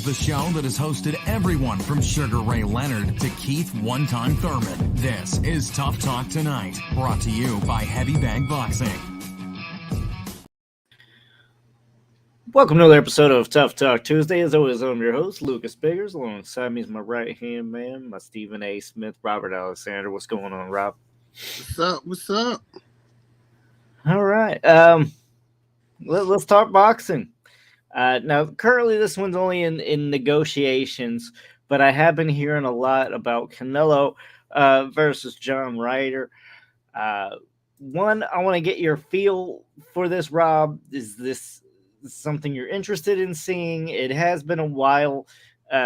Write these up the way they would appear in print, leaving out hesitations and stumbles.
the show that has hosted everyone from Sugar Ray Leonard to Keith One-Time Thurman. This is Tough Talk Tonight, brought to you by Heavy Bag Boxing. Welcome to another episode of Tough Talk Tuesday. As always, I'm your host, Lucas Biggers. Alongside me is my right-hand man, my Stephen A. Smith, Robert Alexander. What's going on, Rob? What's up? What's up? All right. Let's talk boxing. Now, currently, this one's only in negotiations, but I have been hearing a lot about Canelo versus John Ryder. One, I want to get your feel for this, Rob. Is this something you're interested in seeing? It has been a while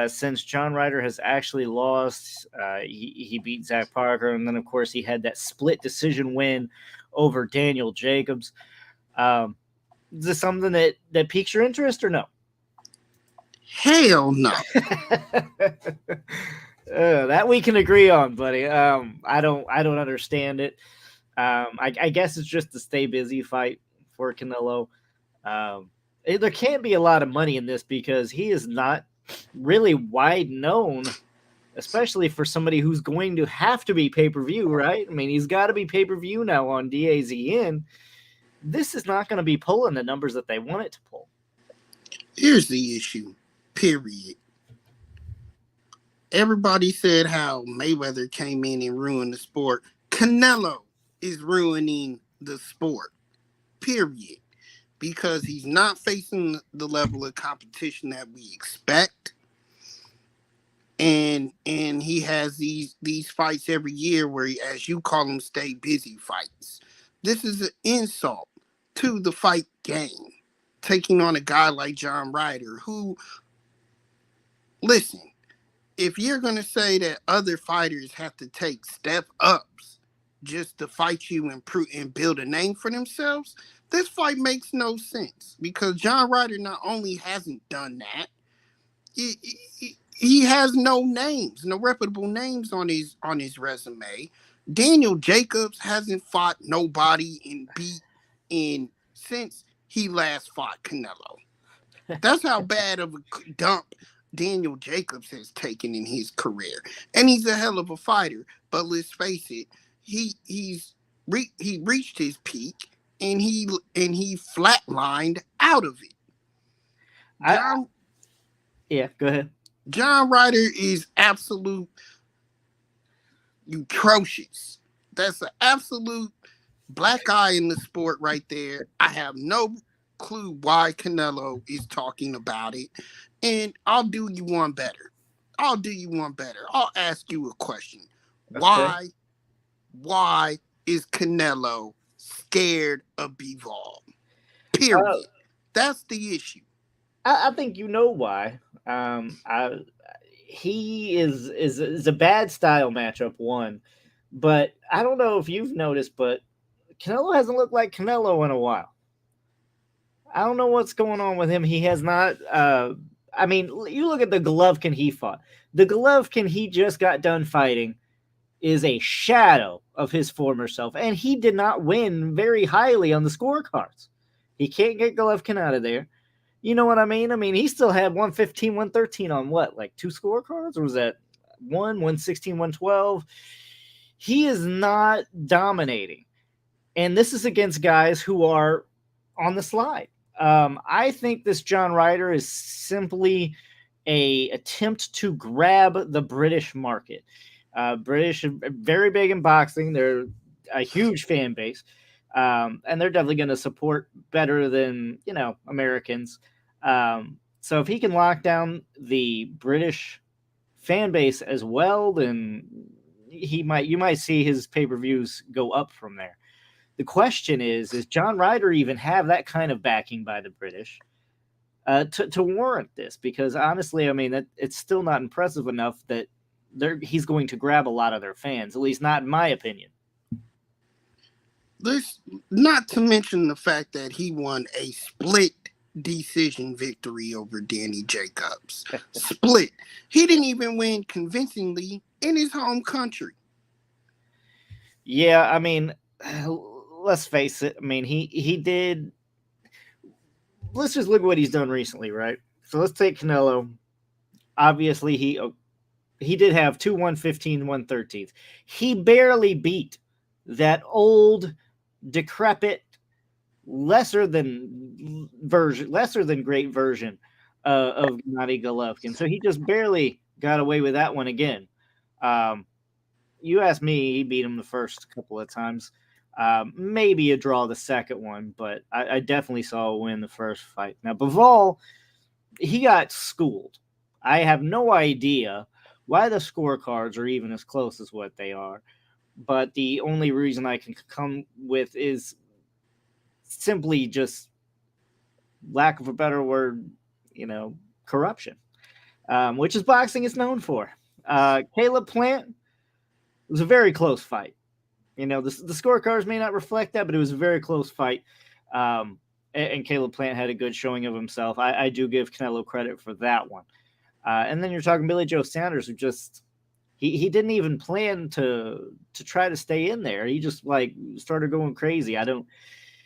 since John Ryder has actually lost. He beat Zach Parker, and then, of course, he had that split decision win over Daniel Jacobs. Is this something that piques your interest or no? Hell no. That we can agree on, buddy. I don't understand it. I guess it's just a stay busy fight for Canelo. There can't be a lot of money in this because he is not really wide known, especially for somebody who's going to have to be pay-per-view, right? I mean, he's got to be pay-per-view now on DAZN. This is not going to be pulling the numbers that they want it to pull. Here's the issue, period. Everybody said how Mayweather came in and ruined the sport. Canelo is ruining the sport, period. Because he's not facing the level of competition that we expect. And he has these fights every year where, as you call them, stay busy fights. This is an insult to the fight game. Taking on a guy like John Ryder, who, listen, if you're going to say that other fighters have to take step ups just to fight you and build a name for themselves, this fight makes no sense. Because John Ryder not only hasn't done that, he has no names, no reputable names on his resume. Daniel Jacobs hasn't fought nobody and beat since he last fought Canelo. That's how bad of a dump Daniel Jacobs has taken in his career. And he's a hell of a fighter, but let's face it, he reached his peak and he flatlined out of it. Yeah, go ahead. John Ryder is absolute atrocious. That's an absolute black eye in the sport right there. I have no clue why Canelo is talking about it. And I'll do you one better. I'll ask you a question. Okay. Why is Canelo scared of Bivol? Period. That's the issue. I think you know why. He is a bad style matchup, one. But I don't know if you've noticed, but Canelo hasn't looked like Canelo in a while. I don't know what's going on with him. He has not. I mean, you look at the Golovkin he fought. The Golovkin he just got done fighting is a shadow of his former self, and he did not win very highly on the scorecards. He can't get Golovkin out of there. You know what I mean? I mean, he still had 115, 113 on what, like 2 scorecards? Or was that 116, 112? He is not dominating. And this is against guys who are on the slide. I think this John Ryder is simply an attempt to grab the British market. British are very big in boxing. They're a huge fan base. And they're definitely going to support better than, Americans. So if he can lock down the British fan base as well, then you might see his pay-per-views go up from there. The question is John Ryder even have that kind of backing by the British to warrant this? Because honestly, I mean, it's still not impressive enough that he's going to grab a lot of their fans, at least not in my opinion. Not to mention the fact that he won a split decision victory over Danny Jacobs. Split. He didn't even win convincingly in his home country. Yeah, I mean, let's face it. I mean, he did. Let's just look at what he's done recently, right? So let's take Canelo. obviously he did have two 115, 113s. He barely beat that old, decrepit, lesser than great version of Gennady Golovkin. So he just barely got away with that one again. You asked me, he beat him the first couple of times. Maybe a draw the second one, but I definitely saw a win the first fight. Now, Bivol, he got schooled. I have no idea why the scorecards are even as close as what they are, but the only reason I can come with is simply just lack of a better word, corruption, which is boxing is known for. Caleb Plant was a very close fight. The scorecards may not reflect that, but it was a very close fight. And Caleb Plant had a good showing of himself. I do give Canelo credit for that one. And then you're talking Billy Joe Sanders, who just he didn't even plan to try to stay in there. He just started going crazy.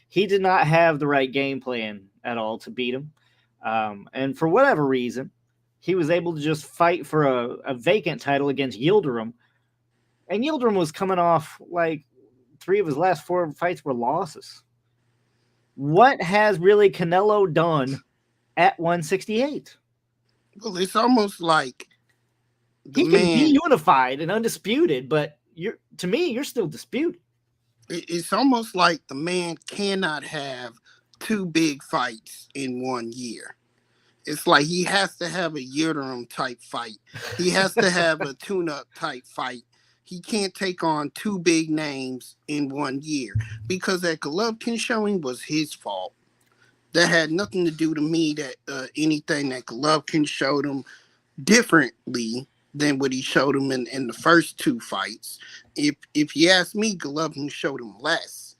He did not have the right game plan at all to beat him. And for whatever reason, he was able to just fight for a vacant title against Yildirim. And Yildirim was coming off 3 of his last 4 fights were losses. What has really Canelo done at 168? Well, it's almost like he can be unified and undisputed, but to me, you're still disputed. It's almost like the man cannot have 2 big fights in 1 year. It's like he has to have a Yildirim type fight. He has to have a tune-up type fight. He can't take on 2 big names in 1 year because that Golovkin showing was his fault. That had nothing to do to me that anything that Golovkin showed him differently than what he showed him in the first 2 fights. If you ask me, Golovkin showed him less.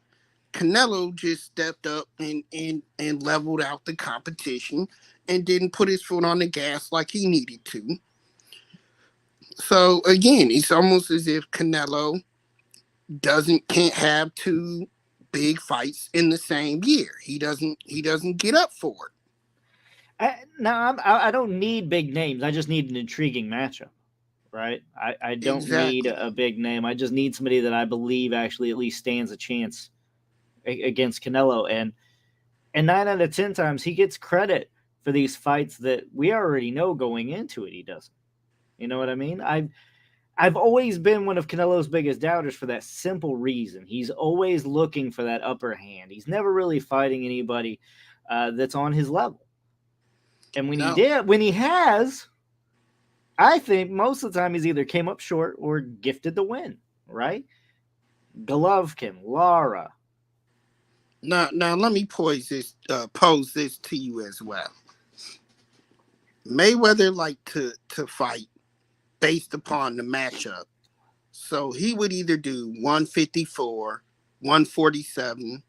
Canelo just stepped up and leveled out the competition and didn't put his foot on the gas like he needed to. So again, it's almost as if Canelo can't have 2 big fights in the same year. He doesn't get up for it. I don't need big names. I just need an intriguing matchup, right? I don't need a big name. I just need somebody that I believe actually at least stands a chance against Canelo. And 9 out of 10 times he gets credit for these fights that we already know going into it. He doesn't. You know what I mean? I've always been one of Canelo's biggest doubters for that simple reason. He's always looking for that upper hand. He's never really fighting anybody that's on his level. And when he has, I think most of the time he's either came up short or gifted the win, right? Golovkin, Lara. Now let me pose this to you as well. Mayweather liked to fight based upon the matchup. So he would either do 154, 147,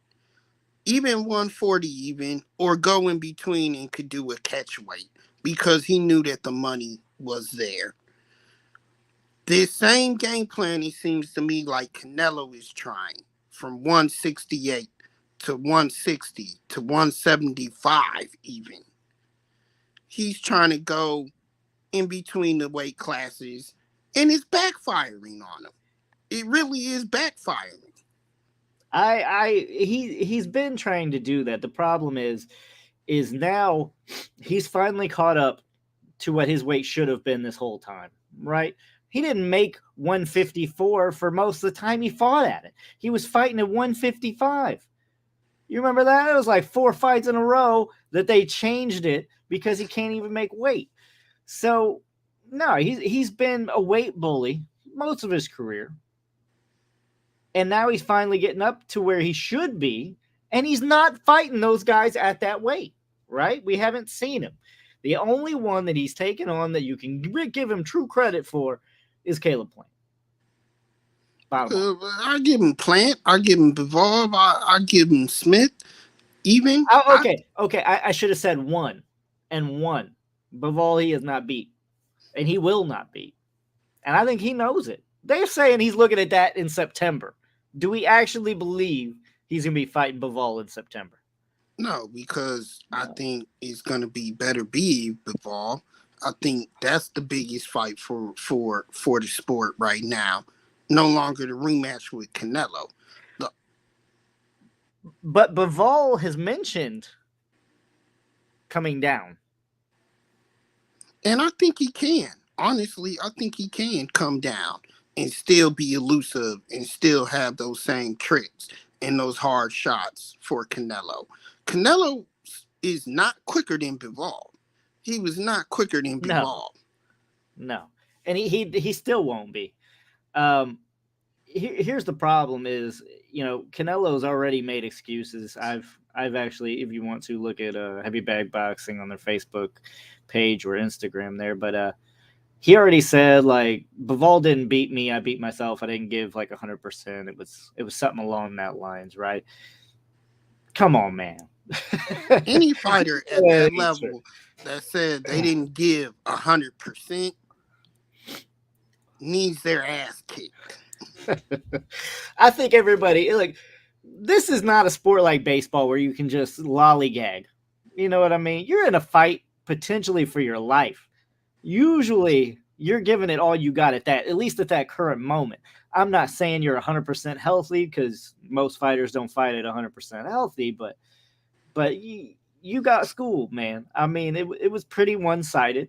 even 140 even, or go in between and could do a catch weight because he knew that the money was there. This same game plan, it seems to me like Canelo is trying from 168 to 160 to 175 even. He's trying to go in between the weight classes, and it's backfiring on him. It really is backfiring. He's been trying to do that. The problem is now he's finally caught up to what his weight should have been this whole time, right? He didn't make 154 for most of the time he fought at it. He was fighting at 155. You remember that? It was like 4 fights in a row that they changed it because he can't even make weight. So, no, he's been a weight bully most of his career. And now he's finally getting up to where he should be, and he's not fighting those guys at that weight, right? We haven't seen him. The only one that he's taken on that you can give him true credit for is Caleb Plant. I give him Plant. I give him Bivol. I give him Smith. Even. Okay. I should have said 1 and 1. Bivol he has not beat, and he will not beat. And I think he knows it. They're saying he's looking at that in September. Do we actually believe he's going to be fighting Bivol in September? No, because I think it's going to be Beterbiev Bivol. I think that's the biggest fight for the sport right now. No longer the rematch with Canelo. The, But Bivol has mentioned coming down. and I think he can. Honestly, I think he can come down and still be elusive and still have those same tricks and those hard shots for Canelo. Canelo is not quicker than Bivol. He was not quicker than No, Bivol. no, and he still won't be. Here's the problem: is Canelo's already made excuses. I've actually, if you want to look at Heavy Bag Boxing on their Facebook page or Instagram there, but he already said like Bivol didn't beat me, I beat myself. I didn't give like 100%. It was something along that lines, right? Come on, man. Any fighter at that level that said they didn't give 100% needs their ass kicked. I think everybody like this is not a sport like baseball where you can just lollygag. You know what I mean? You're in a fight potentially for your life. Usually you're giving it all you got at least at that current moment. I'm not saying you're 100% healthy because most fighters don't fight at 100% healthy, but you got schooled, man. I mean, it was pretty one-sided.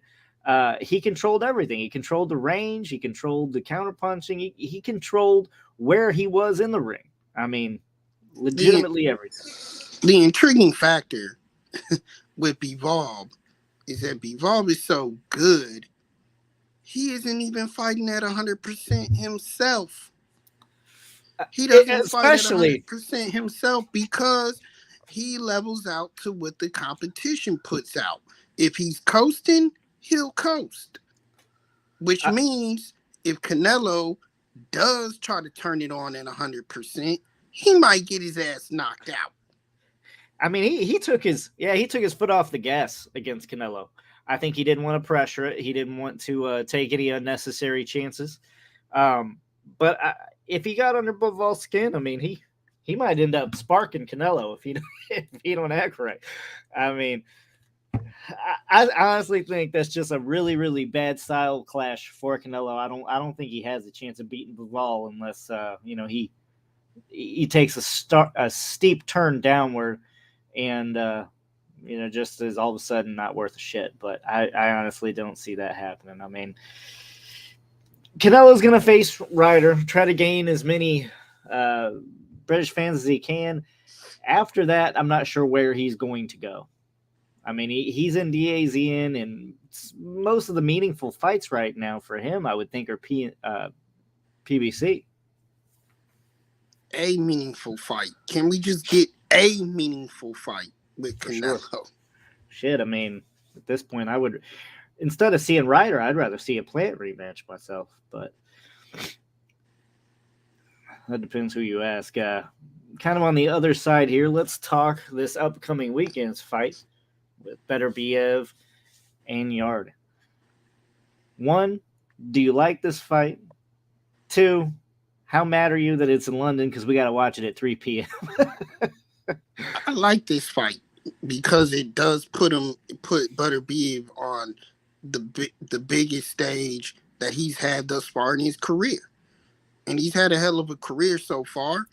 He controlled everything. He controlled the range. He controlled the counterpunching. He controlled where he was in the ring. I mean, legitimately everything. The intriguing factor with Bivol is that Bivol is so good, he isn't even fighting at 100% himself. He doesn't fight at 100% himself because he levels out to what the competition puts out. If he's coasting, he'll coast. Which means if Canelo does try to turn it on at 100%, he might get his ass knocked out. I mean, he took his foot off the gas against Canelo. I think he didn't want to pressure it. He didn't want to take any unnecessary chances. But if he got under Bivol's skin, I mean, he might end up sparking Canelo if he don't act right. I mean, I honestly think that's just a really, really bad style clash for Canelo. I don't think he has a chance of beating Bivol unless he takes a steep turn downward and just is all of a sudden not worth a shit. But I honestly don't see that happening. I mean, Canelo's going to face Ryder, try to gain as many British fans as he can. After that, I'm not sure where he's going to go. I mean, he's in DAZN, and most of the meaningful fights right now for him, I would think, are PBC. A meaningful fight. Can we just get a meaningful fight with Canelo? Sure. Shit, I mean, at this point, I would, instead of seeing Ryder, I'd rather see a Plant rematch myself. But that depends who you ask. Kind of on the other side here, let's talk this upcoming weekend's fight with Beterbiev and Yarde. 1, do you like this fight? 2, how mad are you that it's in London because we got to watch it at 3 p.m.? I like this fight because it does put Beterbiev on the biggest stage that he's had thus far in his career. And he's had a hell of a career so far,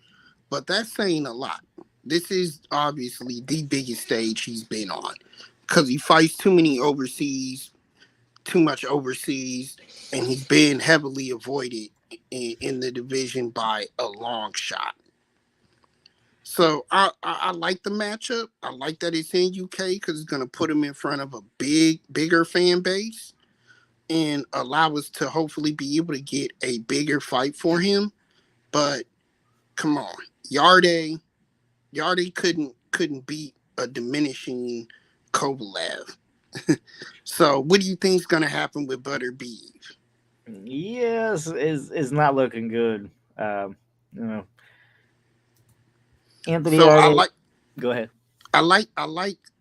but that's saying a lot. This is obviously the biggest stage he's been on because he fights too much overseas, and he's been heavily avoided in the division by a long shot. So I like the matchup. I like that it's in UK because it's going to put him in front of a bigger fan base and allow us to hopefully be able to get a bigger fight for him. But come on, Yarde couldn't beat a diminishing Kovalev. So what do you think is going to happen with Beterbiev? Yes, is not looking good. Anthony. So Yarde, go ahead. I like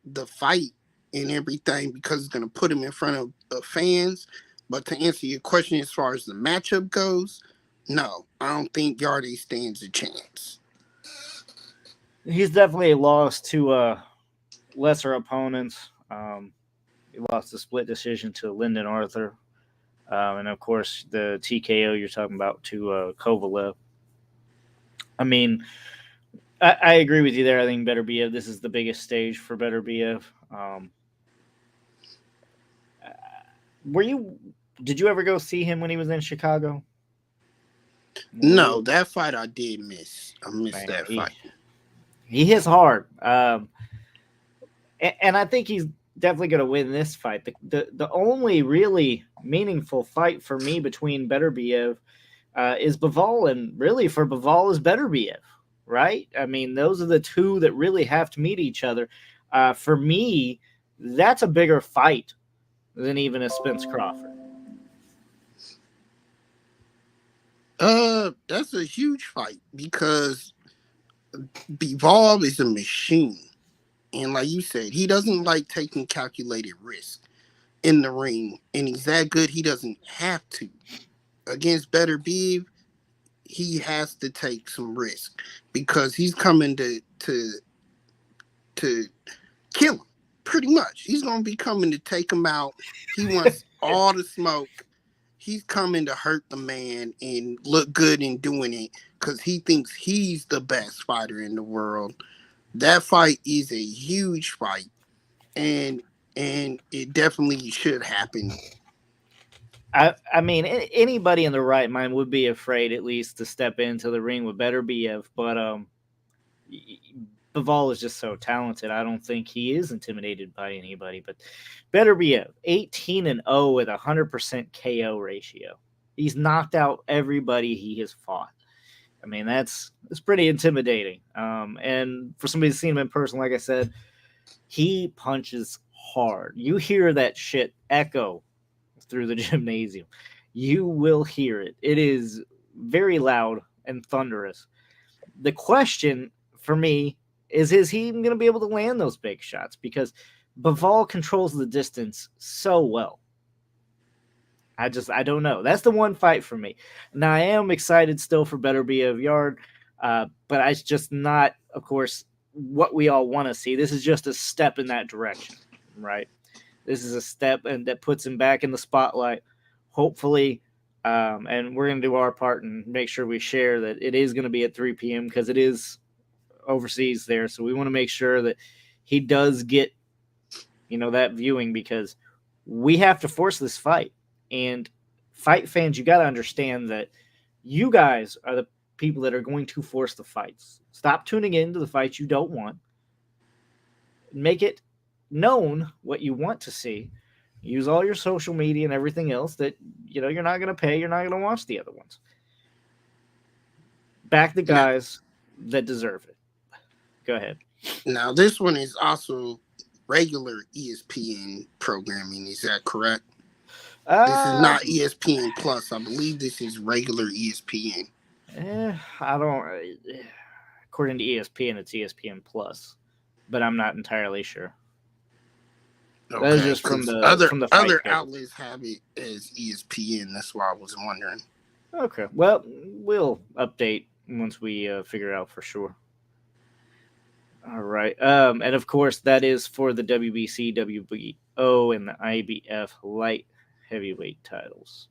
the fight and everything because it's going to put him in front of fans. But to answer your question as far as the matchup goes, no, I don't think Yarde stands a chance. He's definitely lost to lesser opponents. He lost the split decision to Lyndon Arthur. And of course, the TKO you're talking about to Kovalev. I mean, I agree with you there. I think Beterbiev, this is the biggest stage for Beterbiev. Did you ever go see him when he was in Chicago? No, that fight I did miss. I missed that fight. He hits hard. And I think he's definitely going to win this fight. The only really meaningful fight for me between Beterbiev is Bivol, and really for Bivol is Beterbiev, right? I mean, those are the two that really have to meet each other. For me, that's a bigger fight than even a Spence Crawford. That's a huge fight because Bivol is a machine. And like you said, he doesn't like taking calculated risk in the ring. And he's that good, he doesn't have to. Against Beterbiev, he has to take some risk because he's coming to kill him, pretty much. He's going to be coming to take him out. He wants all the smoke. He's coming to hurt the man and look good in doing it because he thinks he's the best fighter in the world. That fight is a huge fight, and it definitely should happen. I mean, anybody in the right mind would be afraid at least to step into the ring with Beterbiev, but Bivol is just so talented. I don't think he is intimidated by anybody. But Beterbiev, 18-0 with 100% KO ratio. He's knocked out everybody he has fought. I mean, it's pretty intimidating. And for somebody to see him in person, like I said, he punches hard. You hear that shit echo through the gymnasium. You will hear it. It is very loud and thunderous. The question for me is he even going to be able to land those big shots? Because Bivol controls the distance so well. I don't know. That's the one fight for me. Now, I am excited still for Beterbiev Yarde, but it's just not, of course, what we all want to see. This is just a step in that direction, right? This is a step and that puts him back in the spotlight, hopefully. And we're going to do our part and make sure we share that it is going to be at 3 p.m. because it is overseas there. So we want to make sure that he does get, that viewing because we have to force this fight. And fight fans, you got to understand that you guys are the people that are going to force the fights. Stop tuning into the fights you don't want. Make it known what you want to see. Use all your social media and everything else that, you're not going to pay. You're not going to watch the other ones. Back the guys that deserve it. Go ahead. Now, this one is also regular ESPN programming. Is that correct? This is not ESPN Plus. I believe this is regular ESPN. I don't. According to ESPN, it's ESPN Plus, but I'm not entirely sure. Okay. That's just from the other outlets have it as ESPN. That's why I was wondering. Okay. Well, we'll update once we figure out for sure. All right. And of course, that is for the WBC, WBO, and the IBF light heavyweight titles.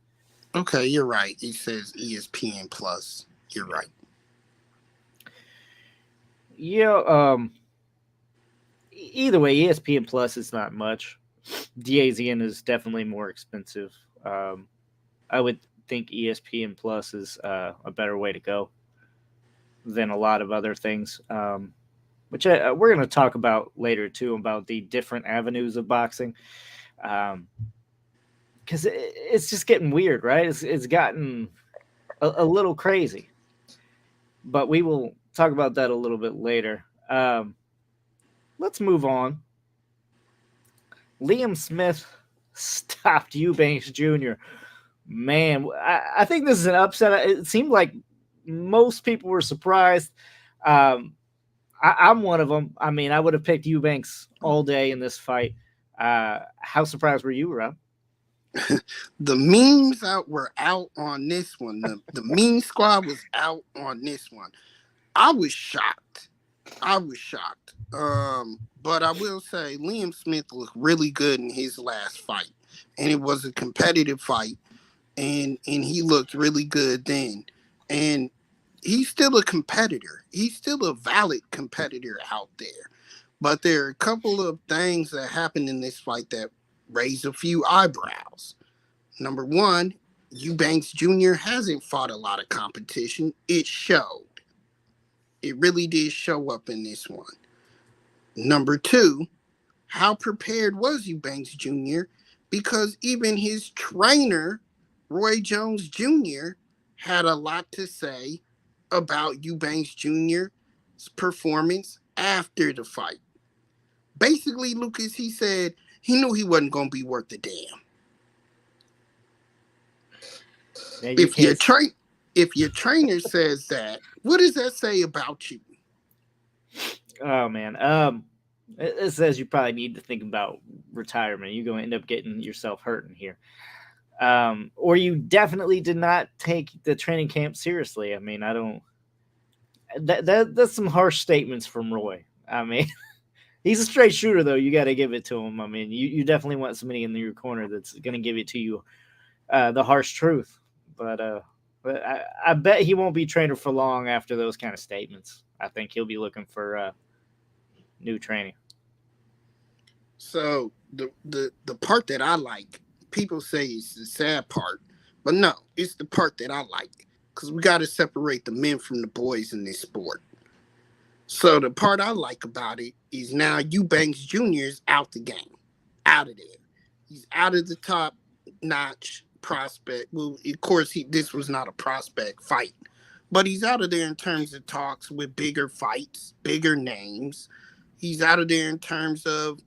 Okay, you're right. It says ESPN Plus. You're right. Yeah. Either way, ESPN Plus is not much. DAZN is definitely more expensive. I would think ESPN Plus is a better way to go than a lot of other things. Which we're going to talk about later too, about the different avenues of boxing. Because it's just getting weird, right? It's gotten a little crazy. But we will talk about that a little bit later. Let's move on. Liam Smith stopped Eubanks Jr. Man, I think this is an upset. It seemed like most people were surprised. I'm one of them. I mean, I would have picked Eubanks all day in this fight. How surprised were you, Rob? The memes were out on this one. The meme squad was out on this one. I was shocked. I was shocked. But I will say Liam Smith looked really good in his last fight, and it was a competitive fight, and he looked really good then. And he's still a competitor. He's still a valid competitor out there. But there are a couple of things that happened in this fight that raise a few eyebrows. Number one, Eubanks Jr. hasn't fought a lot of competition. It showed. It really did show up in this one. Number two, how prepared was Eubanks Jr.? Because even his trainer, Roy Jones Jr., had a lot to say about Eubanks Jr.'s performance after the fight. Basically, Lucas, he said he knew he wasn't going to be worth a damn. Man, If your trainer says that, what does that say about you? Oh man, it says you probably need to think about retirement. You're going to end up getting yourself hurting here, or you definitely did not take the training camp seriously. I mean, I don't. That's some harsh statements from Roy. I mean, he's a straight shooter, though. You got to give it to him. I mean, you definitely want somebody in your corner that's going to give it to you, the harsh truth. But I bet he won't be trainer for long after those kind of statements. I think he'll be looking for new training. So the part that I like, people say it's the sad part, but no, it's the part that I like, because we got to separate the men from the boys in this sport. So the part I like about it is now Eubanks Jr. is out the game, out of there. He's out of the top notch prospect. Well, of course, this was not a prospect fight, but he's out of there in terms of talks with bigger fights, bigger names. He's out of there in terms of,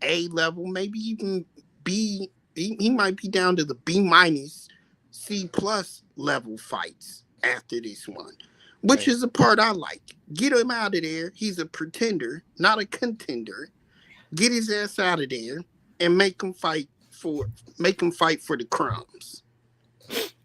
A level, maybe even B. He might be down to the B minus, C plus level fights after this one, which is a part I like. Get him out of there. He's a pretender, not a contender. Get his ass out of there and make him fight for the crumbs.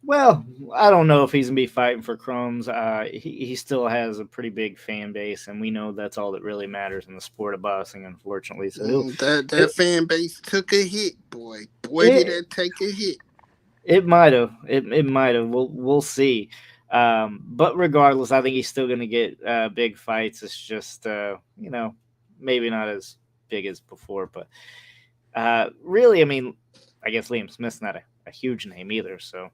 Well, I don't know if he's gonna be fighting for crumbs. He still has a pretty big fan base, and we know that's all that really matters in the sport of boxing, unfortunately. So that fan base took a hit, boy. Did that take a hit? It might have. It might have. We'll see. But regardless, I think he's still gonna get big fights. It's just maybe not as big as before, but really, I mean, I guess Liam Smith's not a huge name either, so.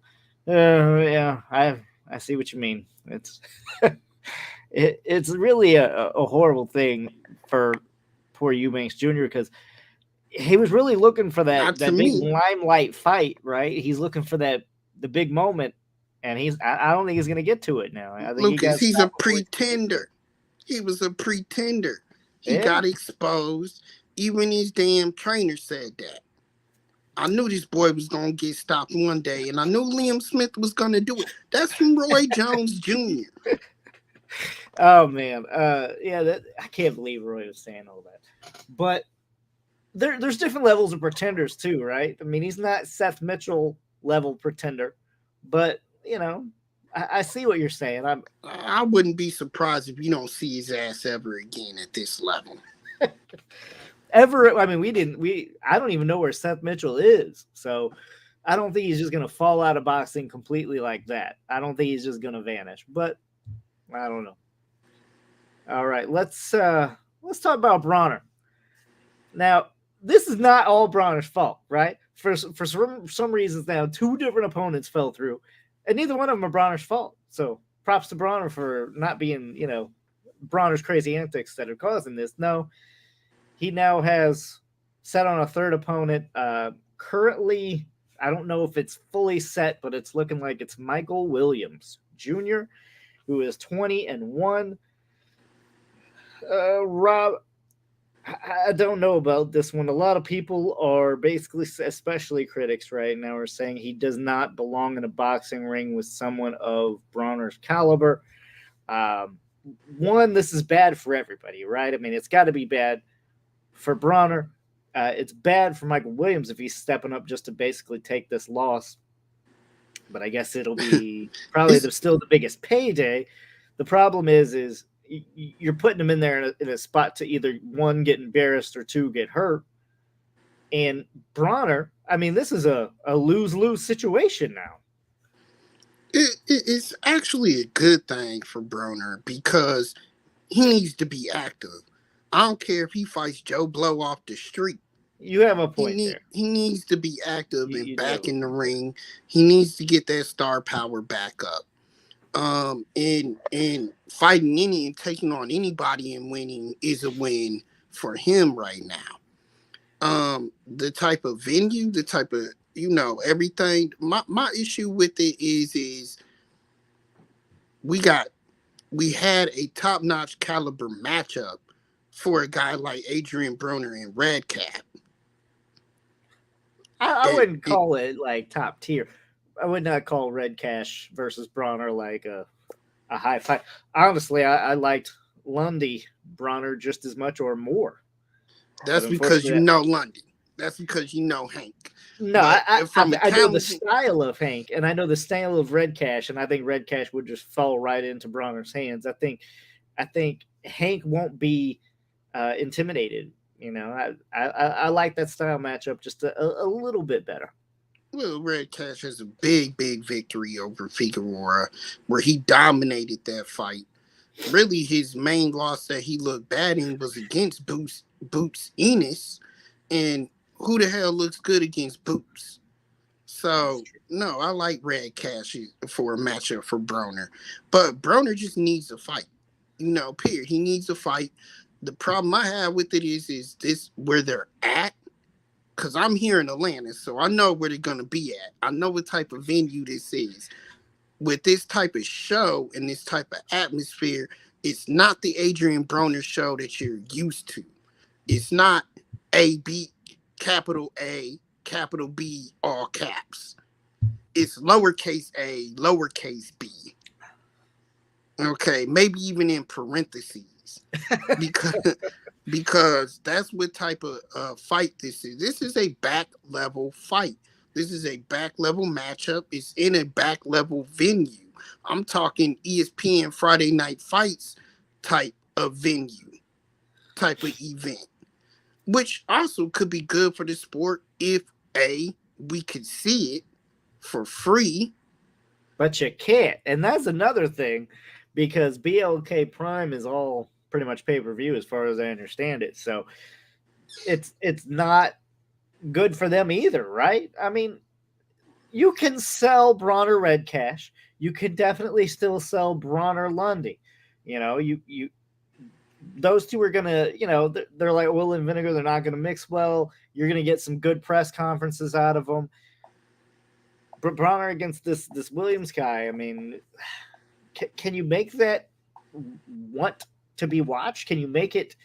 Yeah, I see what you mean. It's it's really a horrible thing for poor Eubanks Jr. because he was really looking for that big limelight fight, right? He's looking for the big moment, and I don't think he's going to get to it now. I think Lucas, he's a pretender. He was a pretender. He got exposed. Even his damn trainer said that. I knew this boy was going to get stopped one day, and I knew Liam Smith was going to do it. That's from Roy Jones Jr. Oh, man. I can't believe Roy was saying all that. But there's different levels of pretenders, too, right? I mean, he's not Seth Mitchell level pretender, but, I see what you're saying. I wouldn't be surprised if you don't see his ass ever again at this level. I don't even know where Seth Mitchell is. So I don't think he's just going to fall out of boxing completely like that. I don't think he's just going to vanish, but I don't know. All right, let's talk about Broner. Now, this is not all Broner's fault, right? For some reasons now, two different opponents fell through, and neither one of them are Broner's fault. So props to Broner for not being, Broner's crazy antics that are causing this. No. He now has set on a third opponent. Currently, I don't know if it's fully set, but it's looking like it's Michael Williams Jr., who is 20-1. Rob, I don't know about this one. A lot of people are basically, especially critics right now, are saying he does not belong in a boxing ring with someone of Broner's caliber. One, this is bad for everybody, right? I mean, it's got to be bad for Broner. It's bad for Michael Williams if he's stepping up just to basically take this loss. But I guess it'll be probably still the biggest payday. The problem is you're putting them in there in a spot to either one get embarrassed or two get hurt. And Broner, I mean, this is a lose-lose situation now. It's actually a good thing for Broner because he needs to be active. I don't care if he fights Joe Blow off the street. You have a point there. He needs to be active and back in the ring. There. He needs to get that star power back up. And fighting and taking on anybody and winning is a win for him right now. The type of venue, the type of everything. My issue with it is we had a top-notch caliber matchup for a guy like Adrian Broner and Red Cap. I wouldn't call it like top tier. I would not call Red Cash versus Broner like a high fight. Honestly, I liked Lundy Broner just as much or more. That's because you know Lundy. That's because you know Hank. No, I know the style of Hank, and I know the style of Red Cash, and I think Red Cash would just fall right into Broner's hands. I think Hank won't be intimidated. I like that style matchup just a little bit better. Well, Red Cash has a big victory over Figueroa, where he dominated that fight. Really, his main loss that he looked bad in was against Boots Enos, and who the hell looks good against Boots? So, no, I like Red Cash for a matchup for Broner. But Broner just needs a fight. Period. He needs a fight. The problem I have with it is this where they're at? Because I'm here in Atlanta, so I know where they're going to be at. I know what type of venue this is. With this type of show and this type of atmosphere, it's not the Adrian Broner show that you're used to. It's not A-B, capital A, capital B, all caps. It's lowercase a, lowercase b. Okay, maybe even in parentheses. Because that's what type of fight this is. This is a back level fight. This is a back level matchup. It's in a back level venue. I'm talking ESPN Friday Night Fights type of venue, type of event, which also could be good for the sport if we could see it for free. But you can't, and that's another thing, because BLK Prime is all pretty much pay-per-view as far as I understand it. So it's not good for them either, right? I mean, you can sell Broner Red Cash. You could definitely still sell Broner Lundy. You those two are gonna, they're like oil and vinegar. They're not gonna mix well. You're gonna get some good press conferences out of them. Broner against this Williams guy. I mean, can you make that want to be watched? Can you make it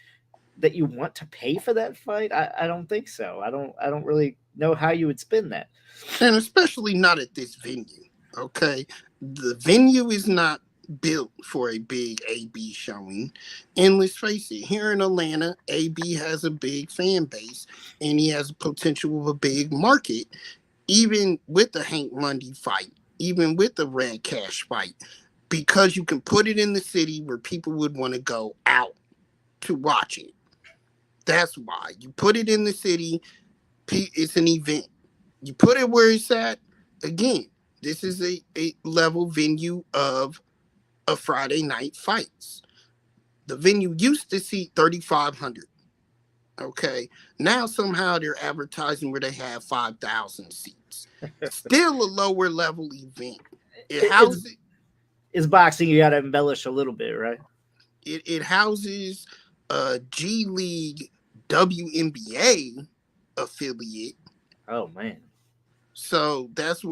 that you want to pay for that fight? I don't think so. I don't really know how you would spin that. And especially not at this venue. Okay. The venue is not built for a big AB showing. And let's face it, here in Atlanta, AB has a big fan base and he has a potential of a big market, even with the Hank Lundy fight, even with the Red Cash fight, because you can put it in the city where people would want to go out to watch it. That's why. You put it in the city, it's an event. You put it where it's at, again, this is a level venue of a Friday night fights. The venue used to seat 3,500. Okay. Now somehow they're advertising where they have 5,000 seats. Still a lower level event. It's boxing. You got to embellish a little bit, right? It houses a G League WNBA affiliate. Oh man. So that's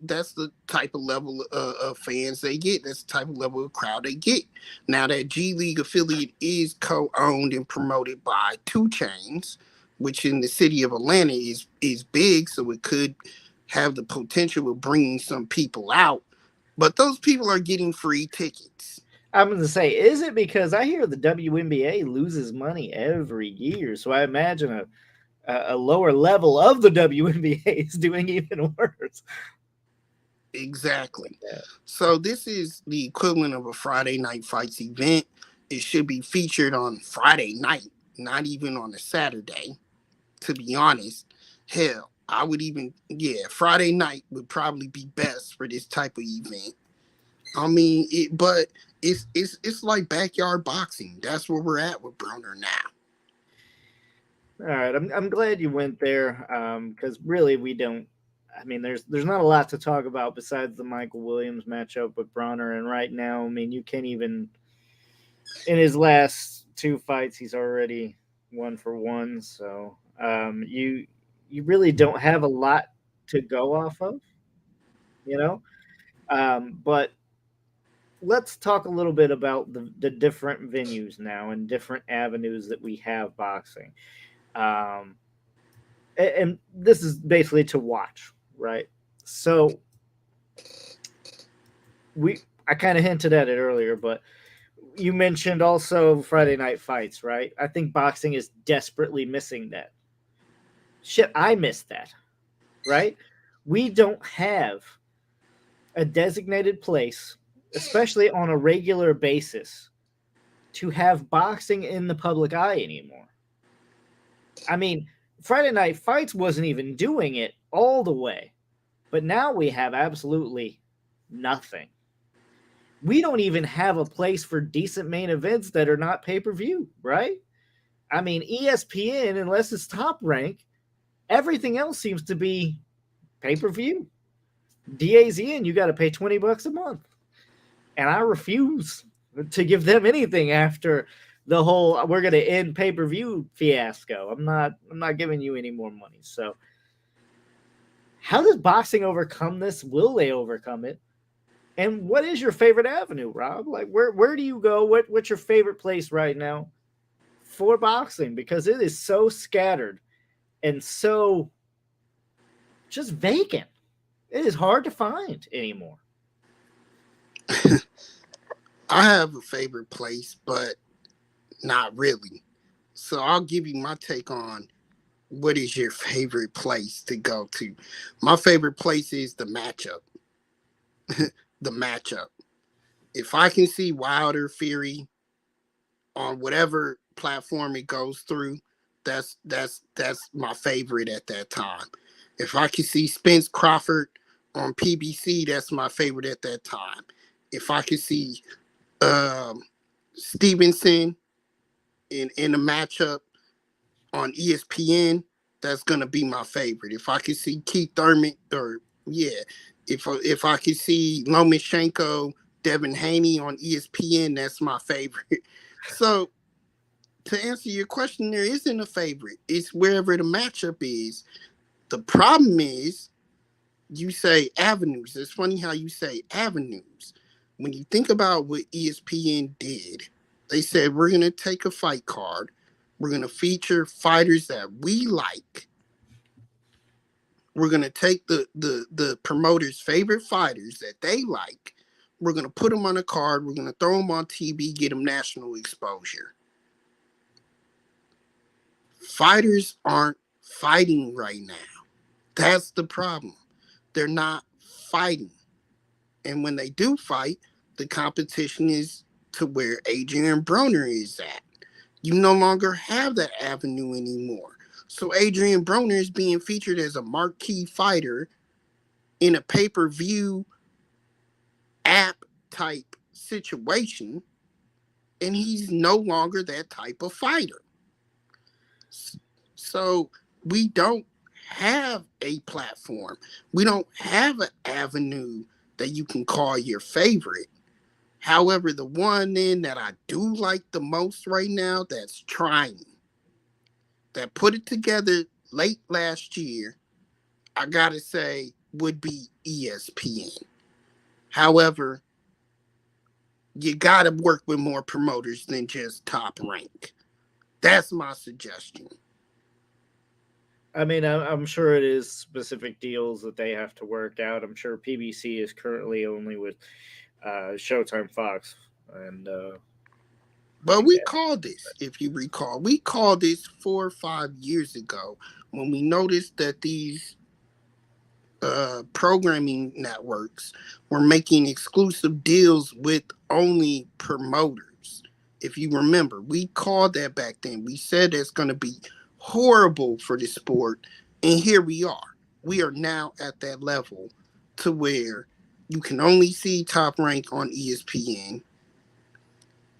that's the type of level of fans they get. That's the type of level of crowd they get. Now that G League affiliate is co-owned and promoted by 2 Chainz, which in the city of Atlanta is big, so it could have the potential of bringing some people out. But those people are getting free tickets. I'm going to say, is it because I hear the WNBA loses money every year, so I imagine a lower level of the WNBA is doing even worse. Exactly. Yeah. So this is the equivalent of a Friday Night Fights event. it should be featured on Friday night, not even on a Saturday, to be honest. Hell, I would even, yeah, Friday night would probably be best for this type of event. I mean, but it's like backyard boxing. That's where we're at with Broner now. All right, I'm glad you went there, because really we don't. I mean, there's not a lot to talk about besides the Michael Williams matchup with Bronner, and right now, I mean, you can't even in his last two fights, he's already 1 for 1. So you really don't have a lot to go off of, you know. But let's talk a little bit about the different venues now and different avenues that we have boxing. Um, and this is basically to watch, right? So I kind of hinted at it earlier, but you mentioned also Friday night fights, right? I think boxing is desperately missing that. Shit, I missed that, right? We don't have a designated place, especially on a regular basis, to have boxing in the public eye anymore. I mean, Friday Night Fights wasn't even doing it all the way, but now we have absolutely nothing. We don't even have a place for decent main events that are not pay per view, right? I mean, ESPN, unless it's Top Rank, everything else seems to be pay per view. DAZN, you got to pay $20 a month, and I refuse to give them anything after the whole "we're going to end pay per view" fiasco. I'm not giving you any more money. So, how does boxing overcome this? Will they overcome it? And what is your favorite avenue, Rob? Like, where do you go? What's your favorite place right now for boxing? Because it is so scattered and so just vacant. It is hard to find anymore. I have a favorite place, but not really. So I'll give you my take on what is your favorite place to go to. My favorite place is the matchup. The matchup. If I can see Wilder Fury on whatever platform it goes through, that's my favorite at that time. If I can see Spence Crawford on PBC, that's my favorite at that time. If I can see um, Stevenson in a matchup on ESPN, that's gonna be my favorite. If I can see Keith Thurman, or yeah, if I can see Lomachenko, Devin Haney on ESPN, that's my favorite. So to answer your question, there isn't a favorite. It's wherever the matchup is. The problem is you say avenues. It's funny how you say avenues. When you think about what ESPN did, they said we're going to take a fight card. We're going to feature fighters that we like. We're going to take the promoter's favorite fighters that they like. We're going to put them on a card. We're going to throw them on TV, get them national exposure. Fighters aren't fighting right now. That's the problem. They're not fighting. And when they do fight, the competition is to where Adrian Broner is at. You no longer have that avenue anymore. So Adrian Broner is being featured as a marquee fighter in a pay-per-view app type situation, and he's no longer that type of fighter. So we don't have a platform. We don't have an avenue that you can call your favorite. However, the one then that I do like the most right now that's trying, that put it together late last year, I gotta say, would be ESPN. However, you gotta work with more promoters than just Top Rank. That's my suggestion. I mean, I'm sure it is specific deals that they have to work out. I'm sure PBC is currently only with Showtime Fox, and But we called this, if you recall, we called this 4 or 5 years ago when we noticed that these programming networks were making exclusive deals with only promoters. If you remember, we called that back then. We said it's going to be horrible for the sport. And here we are. We are now at that level to where you can only see Top Rank on ESPN.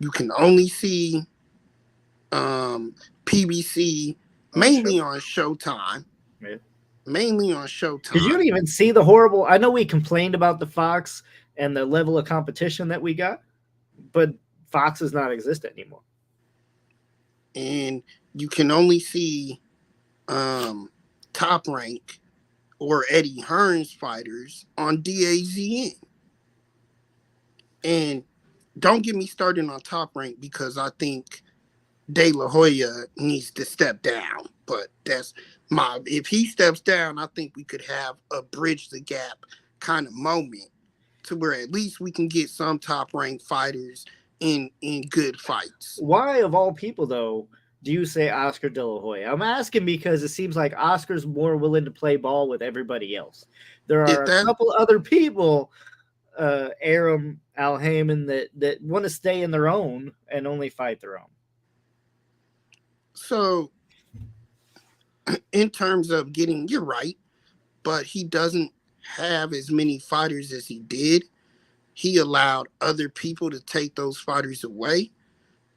You can only see PBC mainly on Showtime. Yeah. Mainly on Because you Showtime. don't even see the horrible. I know we complained about the Fox and the level of competition that we got, but Fox does not exist anymore. And you can only see Top Rank or Eddie Hearn's fighters on DAZN. And don't get me started on Top Rank because I think De La Hoya needs to step down. But that's if he steps down, I think we could have a bridge the gap kind of moment to where at least we can get some top ranked fighters in good fights. Why, of all people, though, do you say Oscar De La Hoya? I'm asking because it seems like Oscar's more willing to play ball with everybody else. There are a couple other people, Aram, Al Heyman, that want to stay in their own and only fight their own. So, in terms of getting, you're right, but he doesn't have as many fighters as he did. He allowed other people to take those fighters away,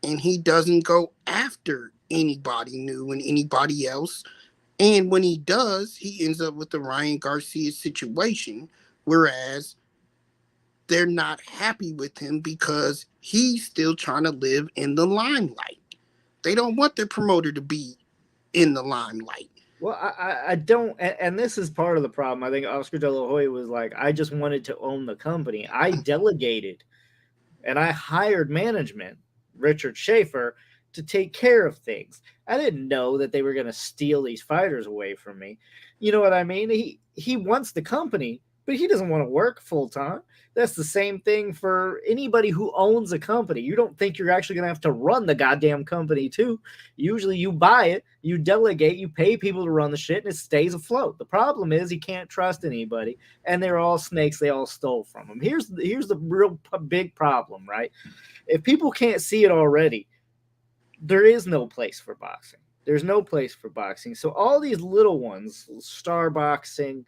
and he doesn't go after anybody new and anybody else. And when he does, he ends up with the Ryan Garcia situation, whereas they're not happy with him because he's still trying to live in the limelight. They don't want their promoter to be in the limelight. Well, I don't, and this is part of the problem. I think Oscar De La Hoya was like, I just wanted to own the company. I delegated, and I hired management, Richard Schaefer, to take care of things. I didn't know that they were going to steal these fighters away from me. You know what I mean? He wants the company, but he doesn't want to work full time. That's the same thing for anybody who owns a company. You don't think you're actually going to have to run the goddamn company too. Usually you buy it, you delegate, you pay people to run the shit, and it stays afloat. The problem is he can't trust anybody, and they're all snakes. They all stole from him. Here's the real big problem, right? If people can't see it already, there is no place for boxing. There's no place for boxing. So all these little ones, Star Boxing,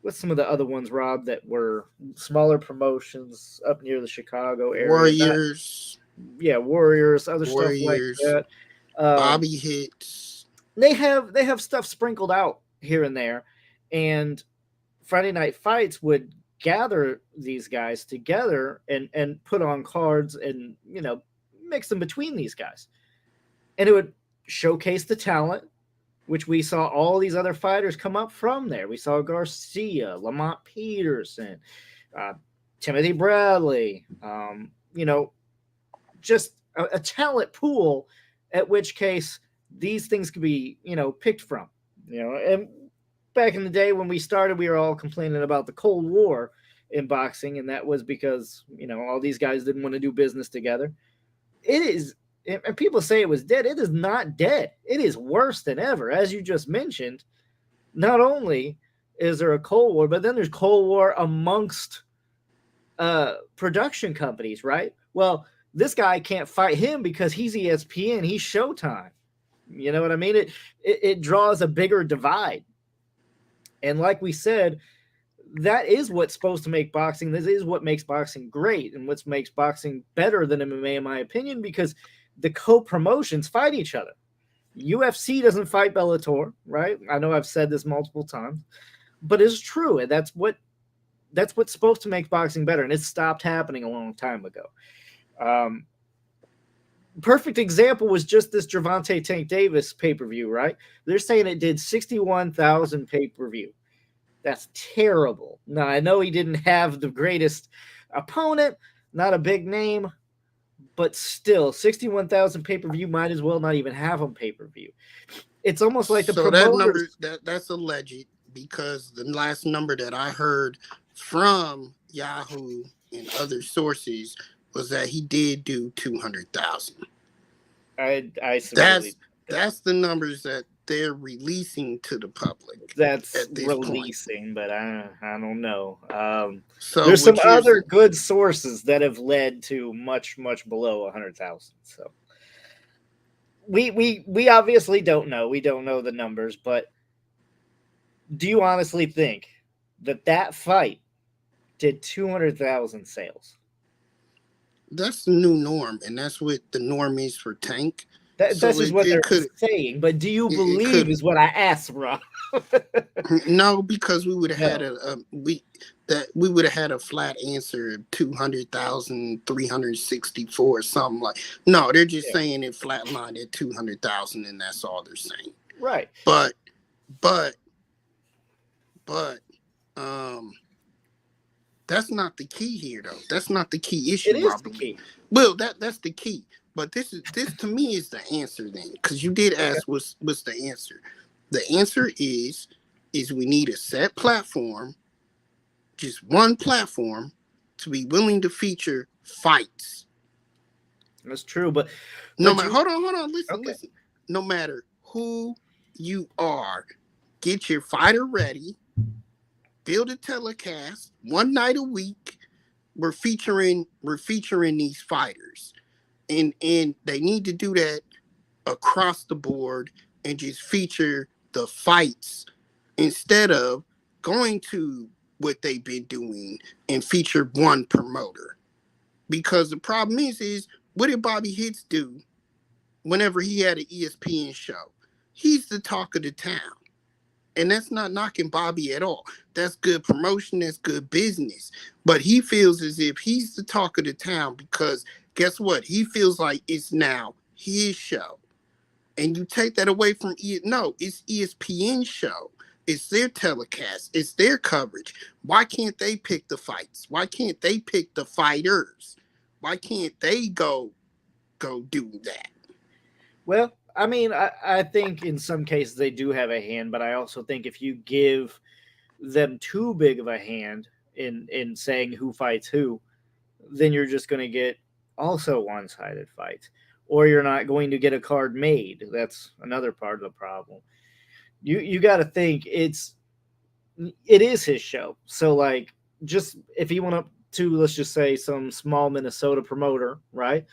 what's some of the other ones, Rob, that were smaller promotions up near the Chicago area? Warriors. Warriors, other stuff like that. Bobby Hits. They have stuff sprinkled out here and there. And Friday Night Fights would gather these guys together and put on cards and, mix them between these guys. And it would showcase the talent, which we saw all these other fighters come up from there. We saw Garcia, Lamont Peterson, Timothy Bradley, just a talent pool, at which case these things could be, picked from. And back in the day when we started, we were all complaining about the Cold War in boxing, and that was because, all these guys didn't want to do business together. It is, and people say it was dead. It is not dead. It is worse than ever. As you just mentioned, not only is there a Cold War, but then there's Cold War amongst production companies, right? Well, this guy can't fight him because he's ESPN, he's Showtime. You know what I mean? It draws a bigger divide. And like we said, that is what's supposed to make boxing. This is what makes boxing great and what makes boxing better than MMA, in my opinion, because the co-promotions fight each other. UFC doesn't fight Bellator, right? I know I've said this multiple times, but it's true. And that's what's supposed to make boxing better. And it stopped happening a long time ago. Perfect example was just this Gervonta Tank Davis pay-per-view, right? They're saying it did 61,000 pay-per-view. That's terrible. Now, I know he didn't have the greatest opponent, not a big name, but still, 61,000 pay-per-view might as well not even have them pay-per-view. It's almost like the promoters. That number, that's alleged, because the last number that I heard from Yahoo and other sources was that he did do 200,000. I That's the numbers that they're releasing to the public That's at this point. releasing, but I don't know. So There's some what you're other good sources that have led to much below 100,000. So we obviously don't know. We don't know the numbers, but do you honestly think that fight did 200,000 sales? that's the new norm, and that's what the norm is for Tank. That's So just what it they're could saying. But do you it believe could is what I asked, Rob? no, because we would have had No. we would have had a flat answer of 200,000, 364, something like. No, they're just Yeah. saying it flatlined at 200,000, and that's all they're saying. Right. But um, that's not the key here, though. That's not the key issue. It is the key. Well, that's the key. But this to me is the answer then, because you did ask what's the answer. The answer is we need a set platform, just one platform, to be willing to feature fights. That's true, but Hold on, listen. Okay. No matter who you are, get your fighter ready, build a telecast one night a week. We're featuring these fighters. And they need to do that across the board and just feature the fights instead of going to what they've been doing and feature one promoter. Because the problem is what did Bobby Hicks do whenever he had an ESPN show? He's the talk of the town. And that's not knocking Bobby at all. That's good promotion. That's good business. But he feels as if he's the talk of the town because guess what? He feels like it's now his show. And you take that away from no, it's ESPN's show. It's their telecast. It's their coverage. Why can't they pick the fights? Why can't they pick the fighters? Why can't they go do that? Well, I mean, I think in some cases they do have a hand, but I also think if you give them too big of a hand in saying who fights who, then you're just going to get also one-sided fights, or you're not going to get a card made. That's another part of the problem. You got to think it is his show. So like, just if he went up to, let's just say, some small Minnesota promoter, right?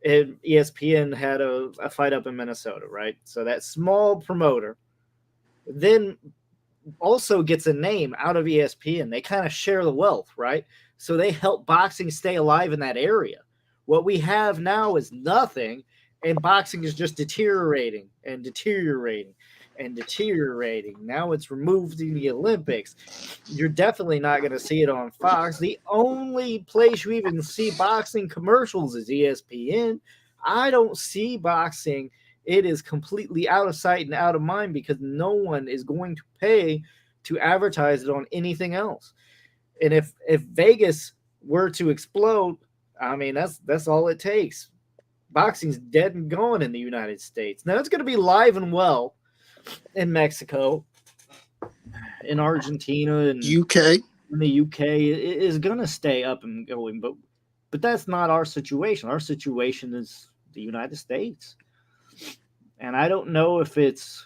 And ESPN had a fight up in Minnesota, right? So that small promoter then also gets a name out of ESPN. They kind of share the wealth, right? So they help boxing stay alive in that area. What we have now is nothing, and boxing is just deteriorating and deteriorating and deteriorating. Now it's removed in the Olympics. You're definitely not going to see it on Fox. The only place you even see boxing commercials is ESPN. I don't see boxing. It is completely out of sight and out of mind because no one is going to pay to advertise it on anything else. And if Vegas were to explode, I mean, that's all it takes. Boxing's dead and gone in the United States. Now it's going to be live and well in Mexico, in Argentina, and UK. In the UK, it is going to stay up and going, but that's not our situation. Our situation is the United States. And I don't know if it's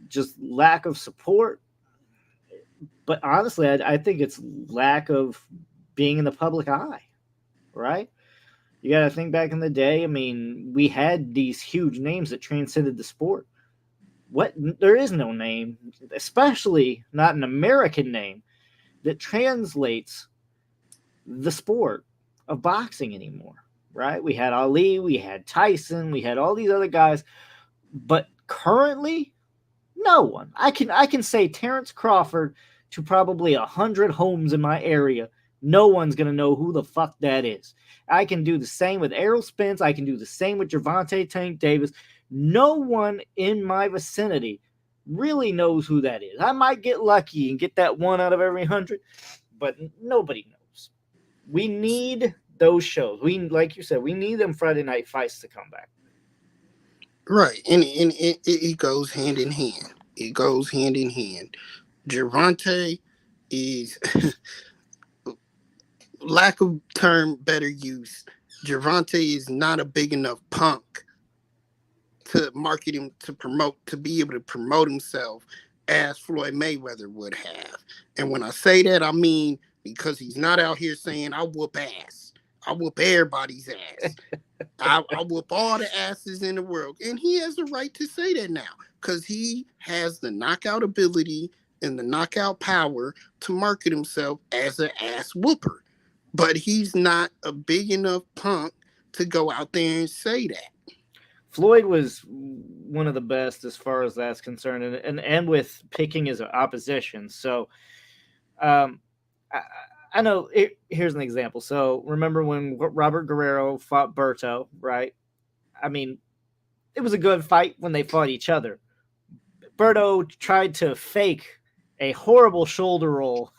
just lack of support, but honestly, I think it's lack of being in the public eye, right? You got to think back in the day. I mean, we had these huge names that transcended the sport. There is no name, especially not an American name, that translates the sport of boxing anymore, right? We had Ali, we had Tyson, we had all these other guys, but currently, no one. I can say Terrence Crawford to probably 100 homes in my area. No one's going to know who the fuck that is. I can do the same with Errol Spence. I can do the same with Gervonta Tank Davis. No one in my vicinity really knows who that is. I might get lucky and get that one out of every 100, but nobody knows. We need those shows. Like you said, we need them Friday night fights to come back. Right, and it goes hand in hand. It goes hand in hand. Gervonta is, lack of better use, Gervonta is not a big enough punk to market him to be able to promote himself as Floyd Mayweather would have. And when I say that, I mean because he's not out here saying I whoop ass. I whoop everybody's ass. I whoop all the asses in the world. And he has the right to say that now because he has the knockout ability and the knockout power to market himself as an ass whooper. But he's not a big enough punk to go out there and say that. Floyd was one of the best as far as that's concerned, and with picking his opposition. So, I know. Here's an example. So, remember when Robert Guerrero fought Berto, right? I mean, it was a good fight when they fought each other. Berto tried to fake a horrible shoulder roll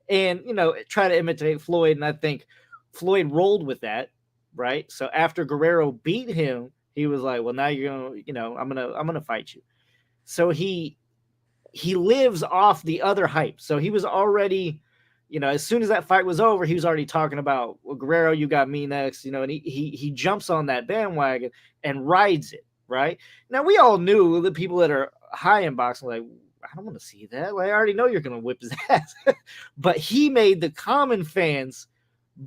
and, try to imitate Floyd, and I think Floyd rolled with that. Right. So after Guerrero beat him, he was like, well, now you're going to, I'm going to fight you. So he lives off the other hype. So he was already, as soon as that fight was over, he was already talking about, well, Guerrero, you got me next, and he jumps on that bandwagon and rides it. Right. Now, we all knew the people that are high in boxing, like, I don't want to see that. Like, I already know you're going to whip his ass. But he made the common fans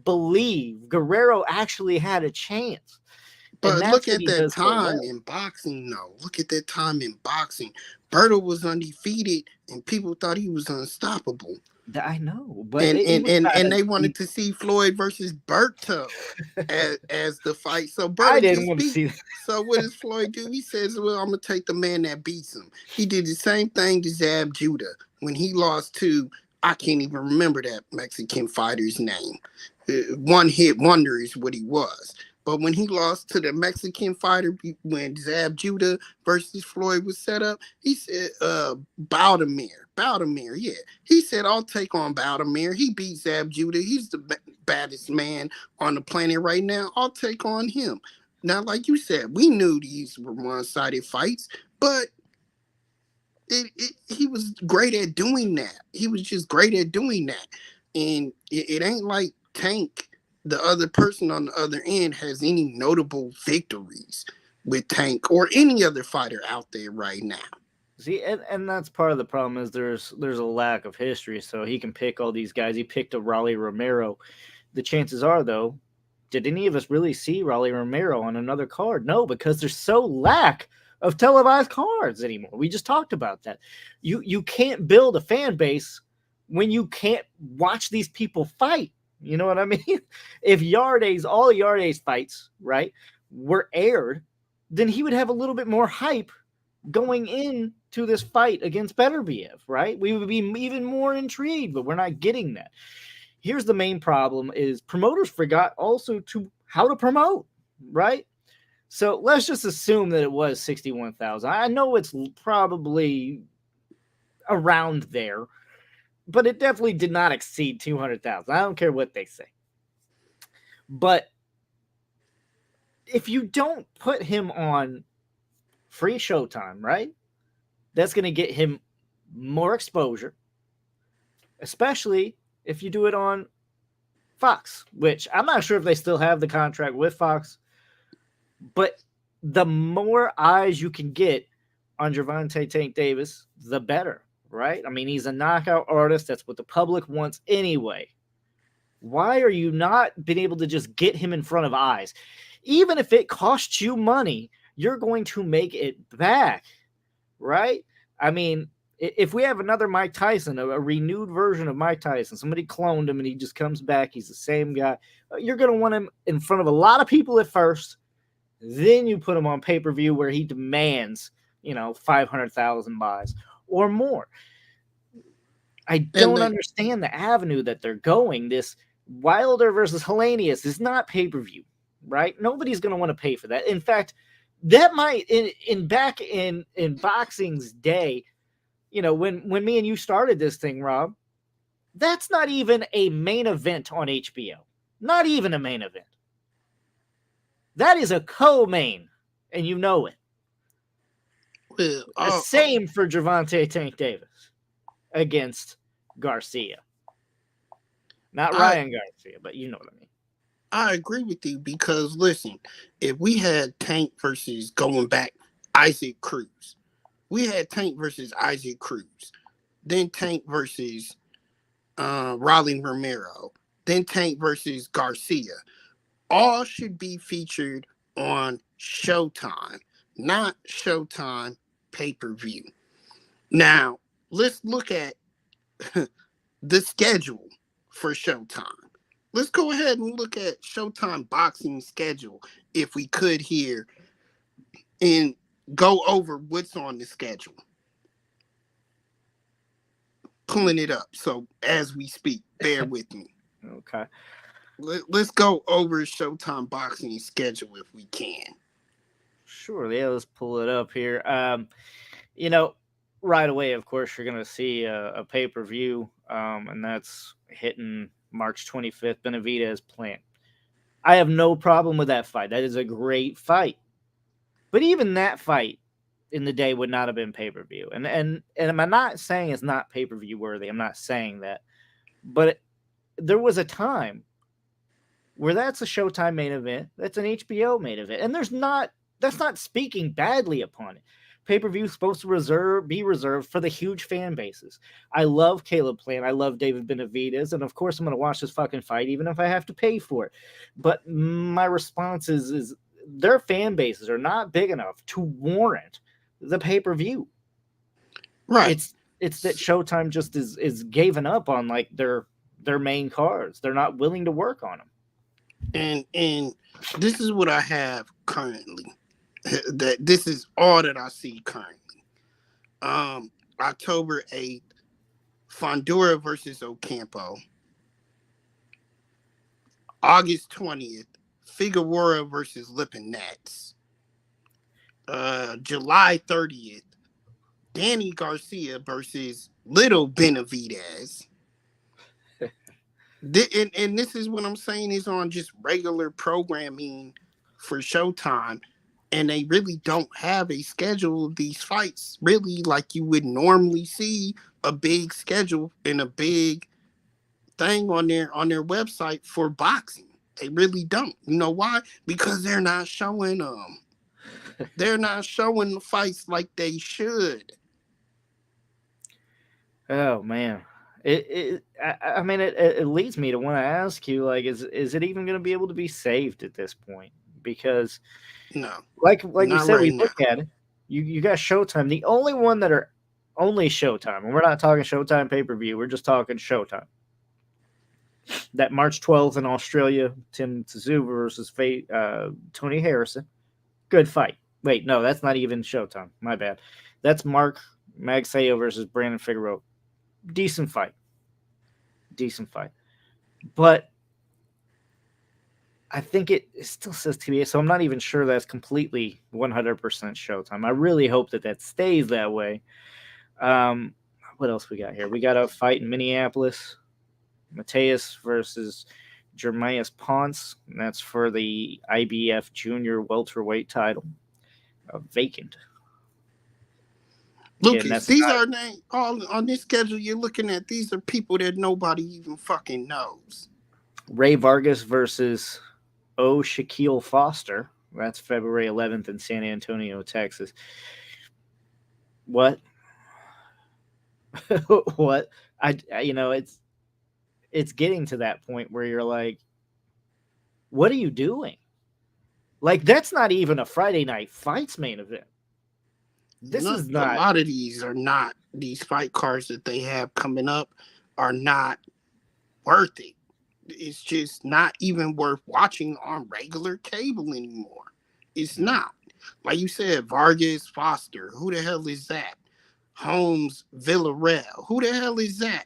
believe Guerrero actually had a chance. But look at that time in boxing, though. Look at that time in boxing. Berto was undefeated, and people thought he was unstoppable. I know, but and they wanted to see Floyd versus Berto as the fight. So Berto I didn't want to see that. So what does Floyd do? He says, "Well, I'm gonna take the man that beats him." He did the same thing to Zab Judah when he lost to, I can't even remember that Mexican fighter's name. One hit wonder is what he was. But when he lost to the Mexican fighter, when Zab Judah versus Floyd was set up, he said, Baldomir, yeah. He said, I'll take on Baldomir. He beat Zab Judah. He's the baddest man on the planet right now. I'll take on him. Now, like you said, we knew these were one-sided fights, but he was great at doing that. He was just great at doing that. And it ain't like Tank, the other person on the other end, has any notable victories with Tank or any other fighter out there right now. See, and that's part of the problem is there's a lack of history. So he can pick all these guys. He picked a Rolly Romero. The chances are, though, did any of us really see Rolly Romero on another card? No, because there's so lack of televised cards anymore. We just talked about that. You can't build a fan base when you can't watch these people fight. You know what I mean? If all Yarde's fights, right, were aired, then he would have a little bit more hype going into this fight against Beterbiev, right? We would be even more intrigued, but we're not getting that. Here's the main problem is promoters forgot also how to promote, right? So let's just assume that it was 61,000. I know it's probably around there, but it definitely did not exceed 200,000. I don't care what they say. But if you don't put him on free Showtime, right, that's going to get him more exposure, especially if you do it on Fox, which I'm not sure if they still have the contract with Fox. But the more eyes you can get on Gervonta Tank Davis, the better. Right? I mean, he's a knockout artist. That's what the public wants anyway. Why are you not being able to just get him in front of eyes? Even if it costs you money, you're going to make it back, right? I mean, if we have another Mike Tyson, a renewed version of Mike Tyson, somebody cloned him and he just comes back, he's the same guy, you're going to want him in front of a lot of people at first. Then you put him on pay-per-view where he demands, 500,000 buys or more. I don't understand the avenue that they're going. This Wilder versus Helenius is not pay-per-view, right? Nobody's going to want to pay for that. In fact, that might back in boxing's day, when me and you started this thing, Rob, that's not even a main event on HBO. Not even a main event. That is a co-main, and you know it. Well, the same for Gervonta Tank Davis against Garcia. Not Ryan Garcia, but you know what I mean. I agree with you because listen, if we had Tank versus going back Isaac Cruz, we had Tank versus Isaac Cruz, then Tank versus Rolly Romero, then Tank versus Garcia. All should be featured on Showtime, not Showtime pay-per-view. Now, let's look at the schedule for Showtime. Let's go ahead and look at Showtime boxing schedule if we could here and go over what's on the schedule. Pulling it up. So as we speak, bear with me. Okay. Let's go over Showtime boxing schedule if we can. Sure. Yeah, let's pull it up here. Right away, of course, you're going to see a pay-per-view, and that's hitting March 25th, Benavidez Plant. I have no problem with that fight. That is a great fight. But even that fight in the day would not have been pay-per-view. And I'm not saying it's not pay-per-view worthy. I'm not saying that. But there was a time where that's a Showtime main event. That's an HBO main event. And that's not speaking badly upon it. Pay-per-view is supposed to be reserved for the huge fan bases. I love Caleb Plant. I love David Benavidez. And of course, I'm going to watch this fucking fight, even if I have to pay for it. But my response is their fan bases are not big enough to warrant the pay-per-view. Right. It's that Showtime just is giving up on like their main cards. They're not willing to work on them. And this is what I have currently. That this is all that I see currently. October 8th, Fondura versus Ocampo. August 20th, Figueroa versus Lipinets. July 30th, Danny Garcia versus Little Benavidez. And this is what I'm saying is on just regular programming for Showtime. And they really don't have a schedule of these fights, really, like you would normally see a big schedule and a big thing on their website for boxing. They really don't. You know why? Because they're not showing them. They're not showing the fights like they should. Oh man, it leads me to want to ask you, like, is it even going to be able to be saved at this point? Because no, like we said, right we now. look at it. You got Showtime. The only one that are only Showtime, and we're not talking Showtime pay-per-view. We're just talking Showtime. That March 12th in Australia, Tim Tszyu versus Tony Harrison. Good fight. Wait, no, that's not even Showtime. My bad. That's Mark Magsayo versus Brandon Figueroa. Decent fight. But I think it still says TBA, so I'm not even sure that's completely 100% Showtime. I really hope that stays that way. What else we got here? We got a fight in Minneapolis. Mateus versus Jermaine Ponce. And that's for the IBF Junior welterweight title. Vacant. Lucas, these are all on this schedule you're looking at. These are people that nobody even fucking knows. Ray Vargas versus Shaquille Foster. That's February 11th in San Antonio, Texas. What? What? It's getting to that point where you're like, what are you doing? Like, that's not even a Friday Night Fights main event. This is not. A lot of these are not. These fight cards that they have coming up are not worth it. It's just not even worth watching on regular cable anymore. It's not. Like you said, Vargas Foster. Who the hell is that? Holmes Villarreal. Who the hell is that?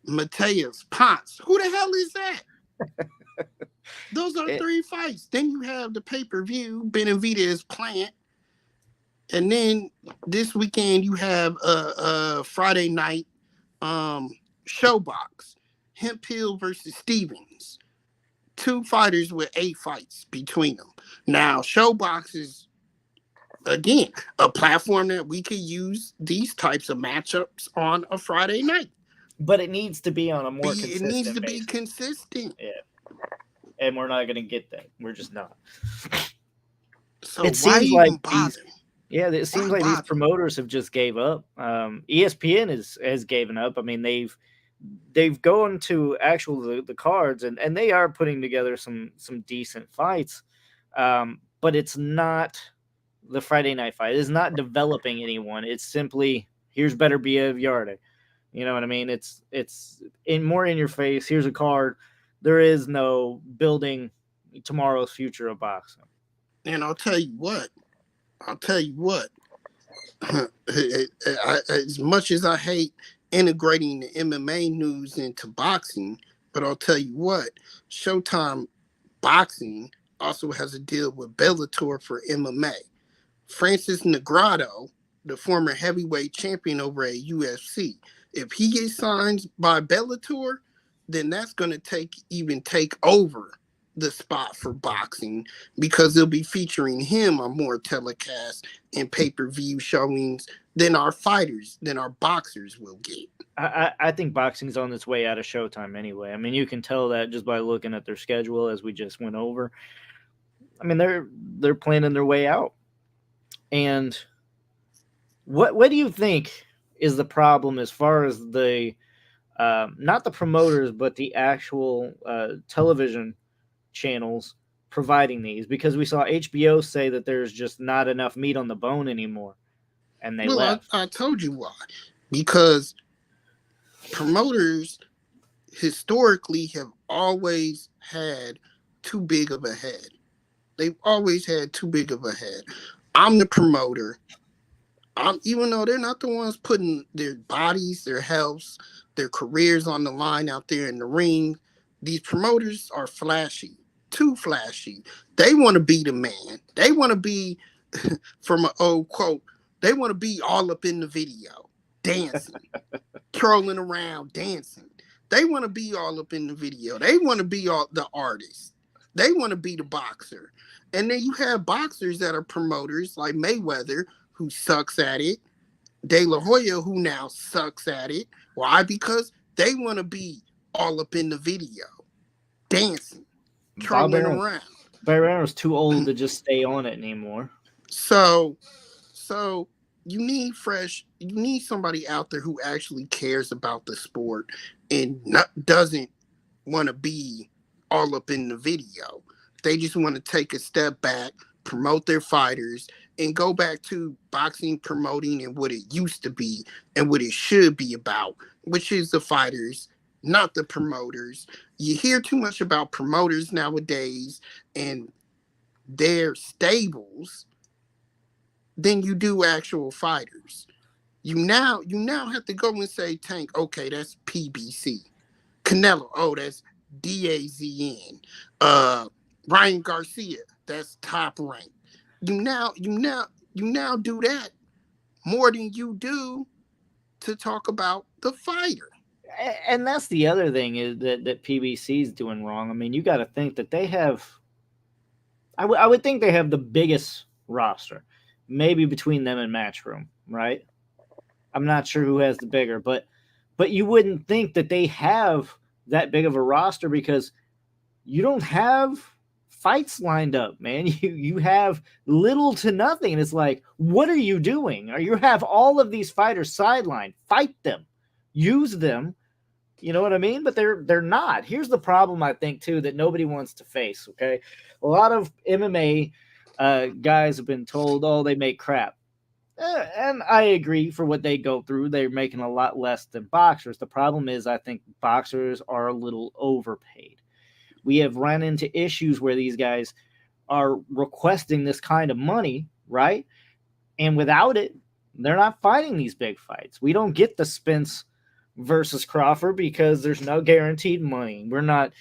Mateus Ponce. Who the hell is that? Those are three fights. Then you have the pay-per-view, Benavidez Plant. And then this weekend you have a Friday night showbox. Hemphill versus Stevens. 2 fighters with 8 fights between them. Now, showbox is, again, a platform that we could use these types of matchups on a Friday night. But it needs to be on a more consistent basis. Be consistent. Yeah. and we're not going to get that. We're just not. So It why seems like even bother? it seems like these promoters have just gave up. ESPN has given up. I mean, they've gone to the cards and they are putting together some decent fights, but it's not the Friday night fight. It's not developing anyone. It's simply here's Beterbiev yarde. You know what I mean? It's more in your face. Here's a card. There is no building tomorrow's future of boxing. And I'll tell you what. As much as I hate integrating the MMA news into boxing, but I'll tell you what, Showtime Boxing also has a deal with Bellator for MMA. Francis Ngannou, the former heavyweight champion over at UFC, if he gets signed by Bellator, then that's going to take over the spot for boxing, because they'll be featuring him on more telecasts and pay-per-view showings than our boxers will get. I think boxing's on its way out of Showtime anyway. I mean, you can tell that just by looking at their schedule, as we just went over. I mean, they're planning their way out. And what do you think is the problem as far as the not the promoters, but the actual television channels providing these? Because we saw HBO say that there's just not enough meat on the bone anymore, and they left. I told you why. Because promoters historically have always had too big of a head. They've always had too big of a head. I'm the promoter. Even though they're not the ones putting their bodies, their health, their careers on the line out there in the ring, these promoters are flashy, too flashy. They want to be the man. They want to be, from an old quote, they want to be all up in the video, dancing, trolling around, dancing. They want to be all up in the video. They want to be all the artist. They want to be the boxer. And then you have boxers that are promoters like Mayweather, who sucks at it. De La Hoya, who now sucks at it. Why? Because they want to be all up in the video, dancing, trolling around. Barrero's too old to just stay on it anymore. So you need somebody out there who actually cares about the sport and doesn't want to be all up in the video. They just want to take a step back, promote their fighters, and go back to boxing promoting and what it used to be and what it should be about, which is the fighters, not the promoters. You hear too much about promoters nowadays and their stables than you do actual fighters. You now have to go and say, Tank, okay, that's PBC. Canelo, oh, that's DAZN. Ryan Garcia, that's Top Rank. You now do that more than you do to talk about the fighter. And that's the other thing is that PBC is doing wrong. I mean, you got to think that they have. I would think they have the biggest roster, maybe between them and Matchroom, right? I'm not sure who has the bigger, but you wouldn't think that they have that big of a roster because you don't have fights lined up, man. You have little to nothing. And it's like, what are you doing? Or you have all of these fighters sidelined. Fight them. Use them. You know what I mean? But they're not. Here's the problem, I think, too, that nobody wants to face, okay? A lot of MMA guys have been told, oh, they make crap. And I agree for what they go through. They're making a lot less than boxers. The problem is I think boxers are a little overpaid. We have run into issues where these guys are requesting this kind of money, right? And without it, they're not fighting these big fights. We don't get the Spence versus Crawford because there's no guaranteed money. We're not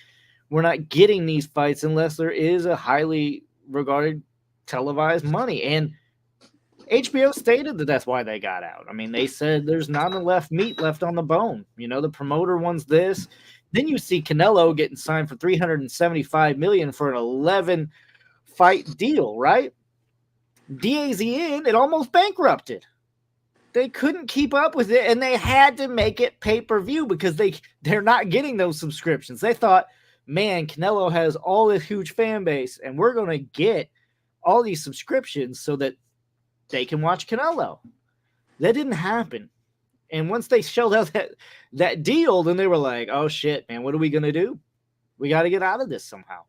getting these fights unless there is a highly regarded televised money. And HBO stated that that's why they got out. I mean, they said there's not enough meat left on the bone. You know, the promoter wants this. Then you see Canelo getting signed for $375 million for an 11-fight deal, right? DAZN, it almost bankrupted. They couldn't keep up with it, and they had to make it pay-per-view because they're not getting those subscriptions. They thought man, Canelo has all this huge fan base, and we're going to get all these subscriptions so that they can watch Canelo. That didn't happen. And once they shelled out that deal, then they were like, oh shit, man, what are we going to do? We got to get out of this somehow.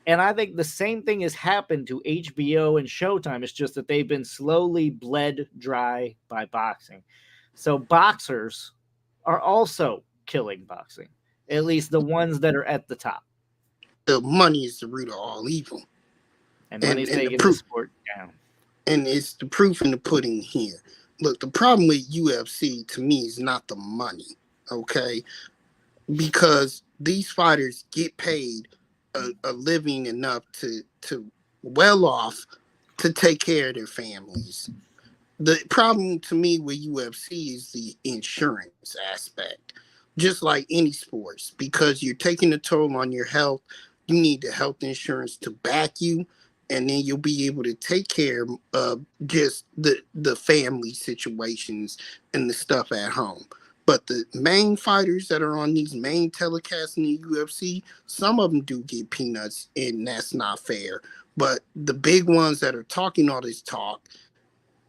And I think the same thing has happened to HBO and Showtime. It's just that they've been slowly bled dry by boxing. So boxers are also killing boxing, at least the ones that are at the top. The money is the root of all evil. And money's taking the sport down. And it's the proof in the pudding here. Look, the problem with UFC to me is not the money, okay? Because these fighters get paid a living enough to well off to take care of their families. The problem to me with UFC is the insurance aspect, just like any sports, because you're taking a toll on your health. You need the health insurance to back you, and then you'll be able to take care of just the family situations and the stuff at home. But the main fighters that are on these main telecasts in the UFC, some of them do get peanuts, and that's not fair. But the big ones that are talking all this talk,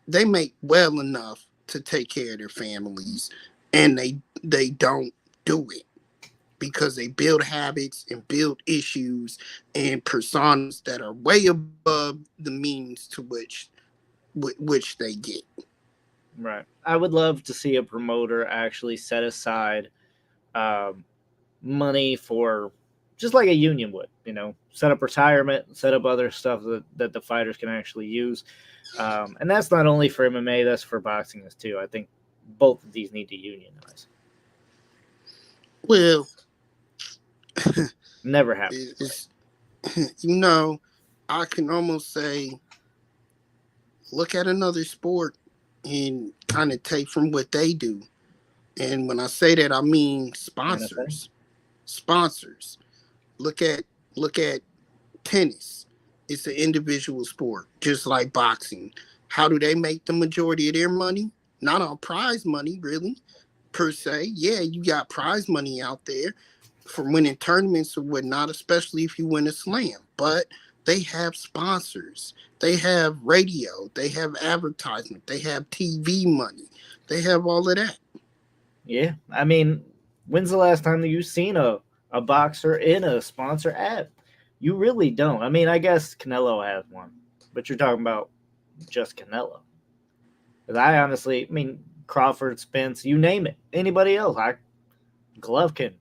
they make well enough to take care of their families, and they don't do it because they build habits and build issues and personas that are way above the means to which they get. Right. I would love to see a promoter actually set aside money for just like a union would, set up retirement, set up other stuff that the fighters can actually use. And that's not only for MMA, that's for boxing as too. I think both of these need to unionize. Well, never happens. I can almost say, look at another sport and kind of take from what they do. And when I say that, I mean sponsors. Sponsors. Look at tennis. It's an individual sport, just like boxing. How do they make the majority of their money? Not on prize money, really, per se. Yeah, you got prize money out there for winning tournaments or whatnot, especially if you win a slam. But they have sponsors. They have radio. They have advertisement. They have TV money. They have all of that. Yeah. I mean, when's the last time that you've seen a boxer in a sponsor ad? You really don't. I mean, I guess Canelo has one, but you're talking about just Canelo. Because I honestly, Crawford, Spence, you name it. Anybody else? Golovkin,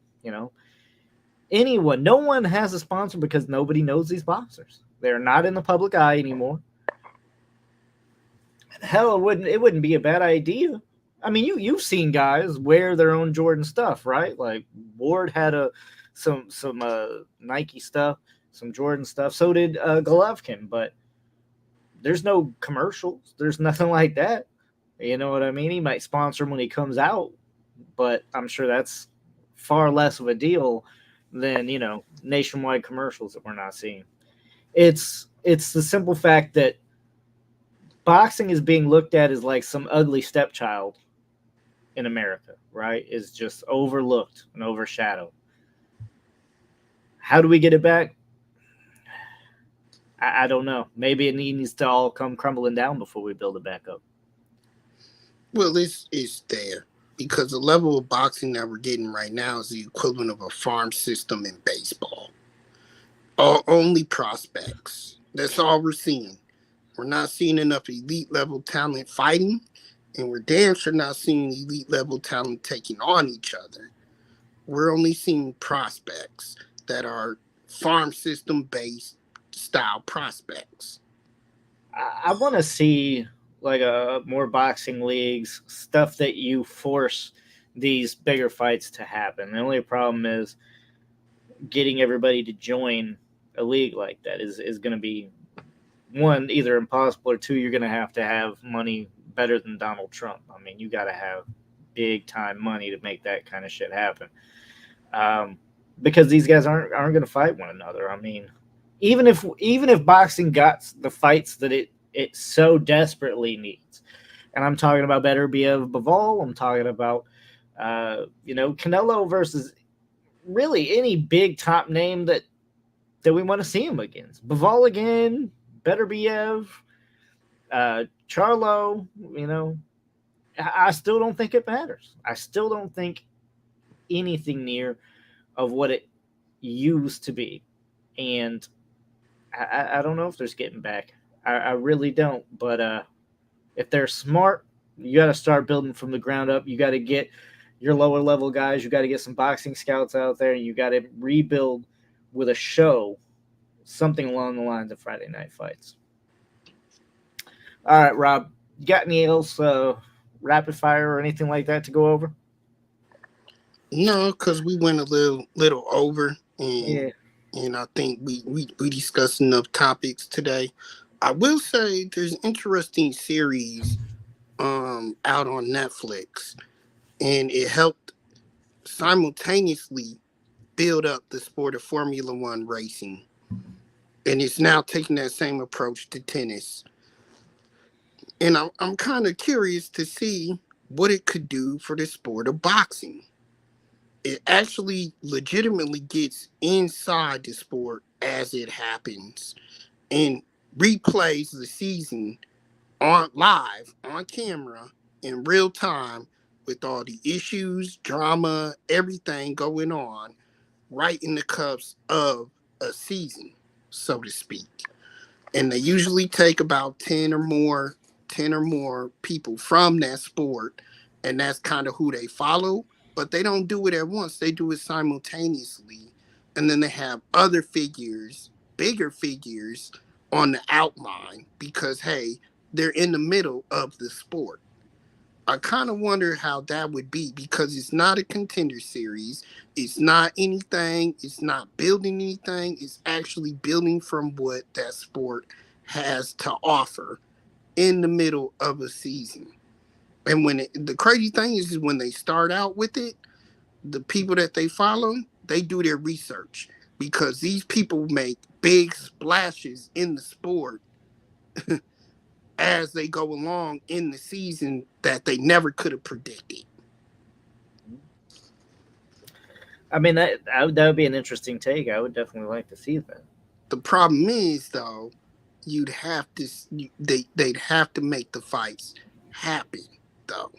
anyone. No one has a sponsor because nobody knows these boxers. They're not in the public eye anymore. Hell, it wouldn't be a bad idea. I mean, you've seen guys wear their own Jordan stuff, right? Like Ward had some Nike stuff, some Jordan stuff. So did Golovkin, but there's no commercials. There's nothing like that. You know what I mean? He might sponsor him when he comes out, but I'm sure that's far less of a deal than, nationwide commercials that we're not seeing. It's the simple fact that boxing is being looked at as like some ugly stepchild in America, right? Is just overlooked and overshadowed. How do we get it back? I don't know. Maybe it needs to all come crumbling down before we build it back up. Well, it's there because the level of boxing that we're getting right now is the equivalent of a farm system in baseball. Only prospects. That's all we're seeing. We're not seeing enough elite level talent fighting, and we're damn sure not seeing elite level talent taking on each other. We're only seeing prospects that are farm system based style prospects. I want to see like more boxing leagues, stuff that you force these bigger fights to happen. The only problem is getting everybody to join a league like that is going to be, one, either impossible, or two, you're going to have money better than Donald Trump. I mean, you got to have big time money to make that kind of shit happen. Because these guys aren't going to fight one another. I mean, even if boxing got the fights that it so desperately needs, and I'm talking about Beterbiev, Bivol, I'm talking about Canelo versus really any big top name that we want to see him against. Bivol again, Beterbiev, Charlo. I still don't think it matters. I still don't think anything near of what it used to be, and I don't know if there's getting back. I really don't. But if they're smart, you got to start building from the ground up. You got to get your lower level guys. You got to get some boxing scouts out there, and you got to rebuild with a show, something along the lines of Friday Night Fights. All right, Rob, you got any else rapid fire or anything like that to go over? No, because we went a little over, and Yeah. and I think we discussed enough topics today. I will say there's an interesting series out on Netflix, and it helped simultaneously build up the sport of Formula One racing, and it's now taking that same approach to tennis. And I'm kind of curious to see what it could do for the sport of boxing. It actually legitimately gets inside the sport as it happens and replays the season on live on camera in real time with all the issues, drama, everything going on right in the cups of a season, so to speak. And they usually take about 10 or more people from that sport, and that's kind of who they follow. But they don't do it at once, they do it simultaneously. And then they have other figures, bigger figures on the outline because, hey, they're in the middle of the sport. I kind of wonder how that would be because it's not a contender series. It's not anything. It's not building anything. It's actually building from what that sport has to offer in the middle of a season. And the crazy thing is when they start out with it, the people that they follow, they do their research because these people make big splashes in the sport as they go along in the season that they never could have predicted. I mean, that would be an interesting take. I would definitely like to see that. The problem is though, they'd have to make the fights happen though.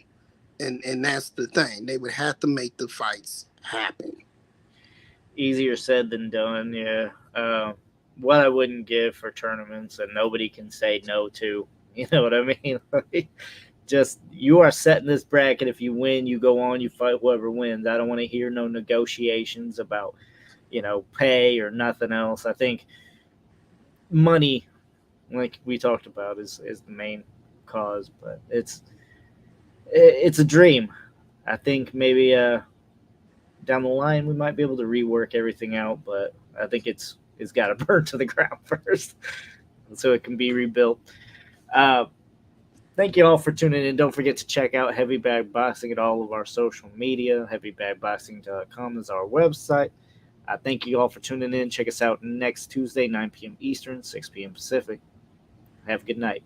And that's the thing. They would have to make the fights happen. Easier said than done, yeah. What I wouldn't give for tournaments and nobody can say no to. You know what I mean? Just you are setting this bracket. If you win, you go on, you fight whoever wins. I don't want to hear no negotiations about, pay or nothing else. I think money, like we talked about, is the main cause, but it's a dream. I think maybe down the line we might be able to rework everything out, but I think it's got to burn to the ground first so it can be rebuilt. Thank you all for tuning in. Don't forget to check out Heavy Bag Boxing at all of our social media. HeavyBagBoxing.com is our website. Thank you all for tuning in. Check us out next Tuesday, 9 p.m. Eastern, 6 p.m. Pacific. Have a good night.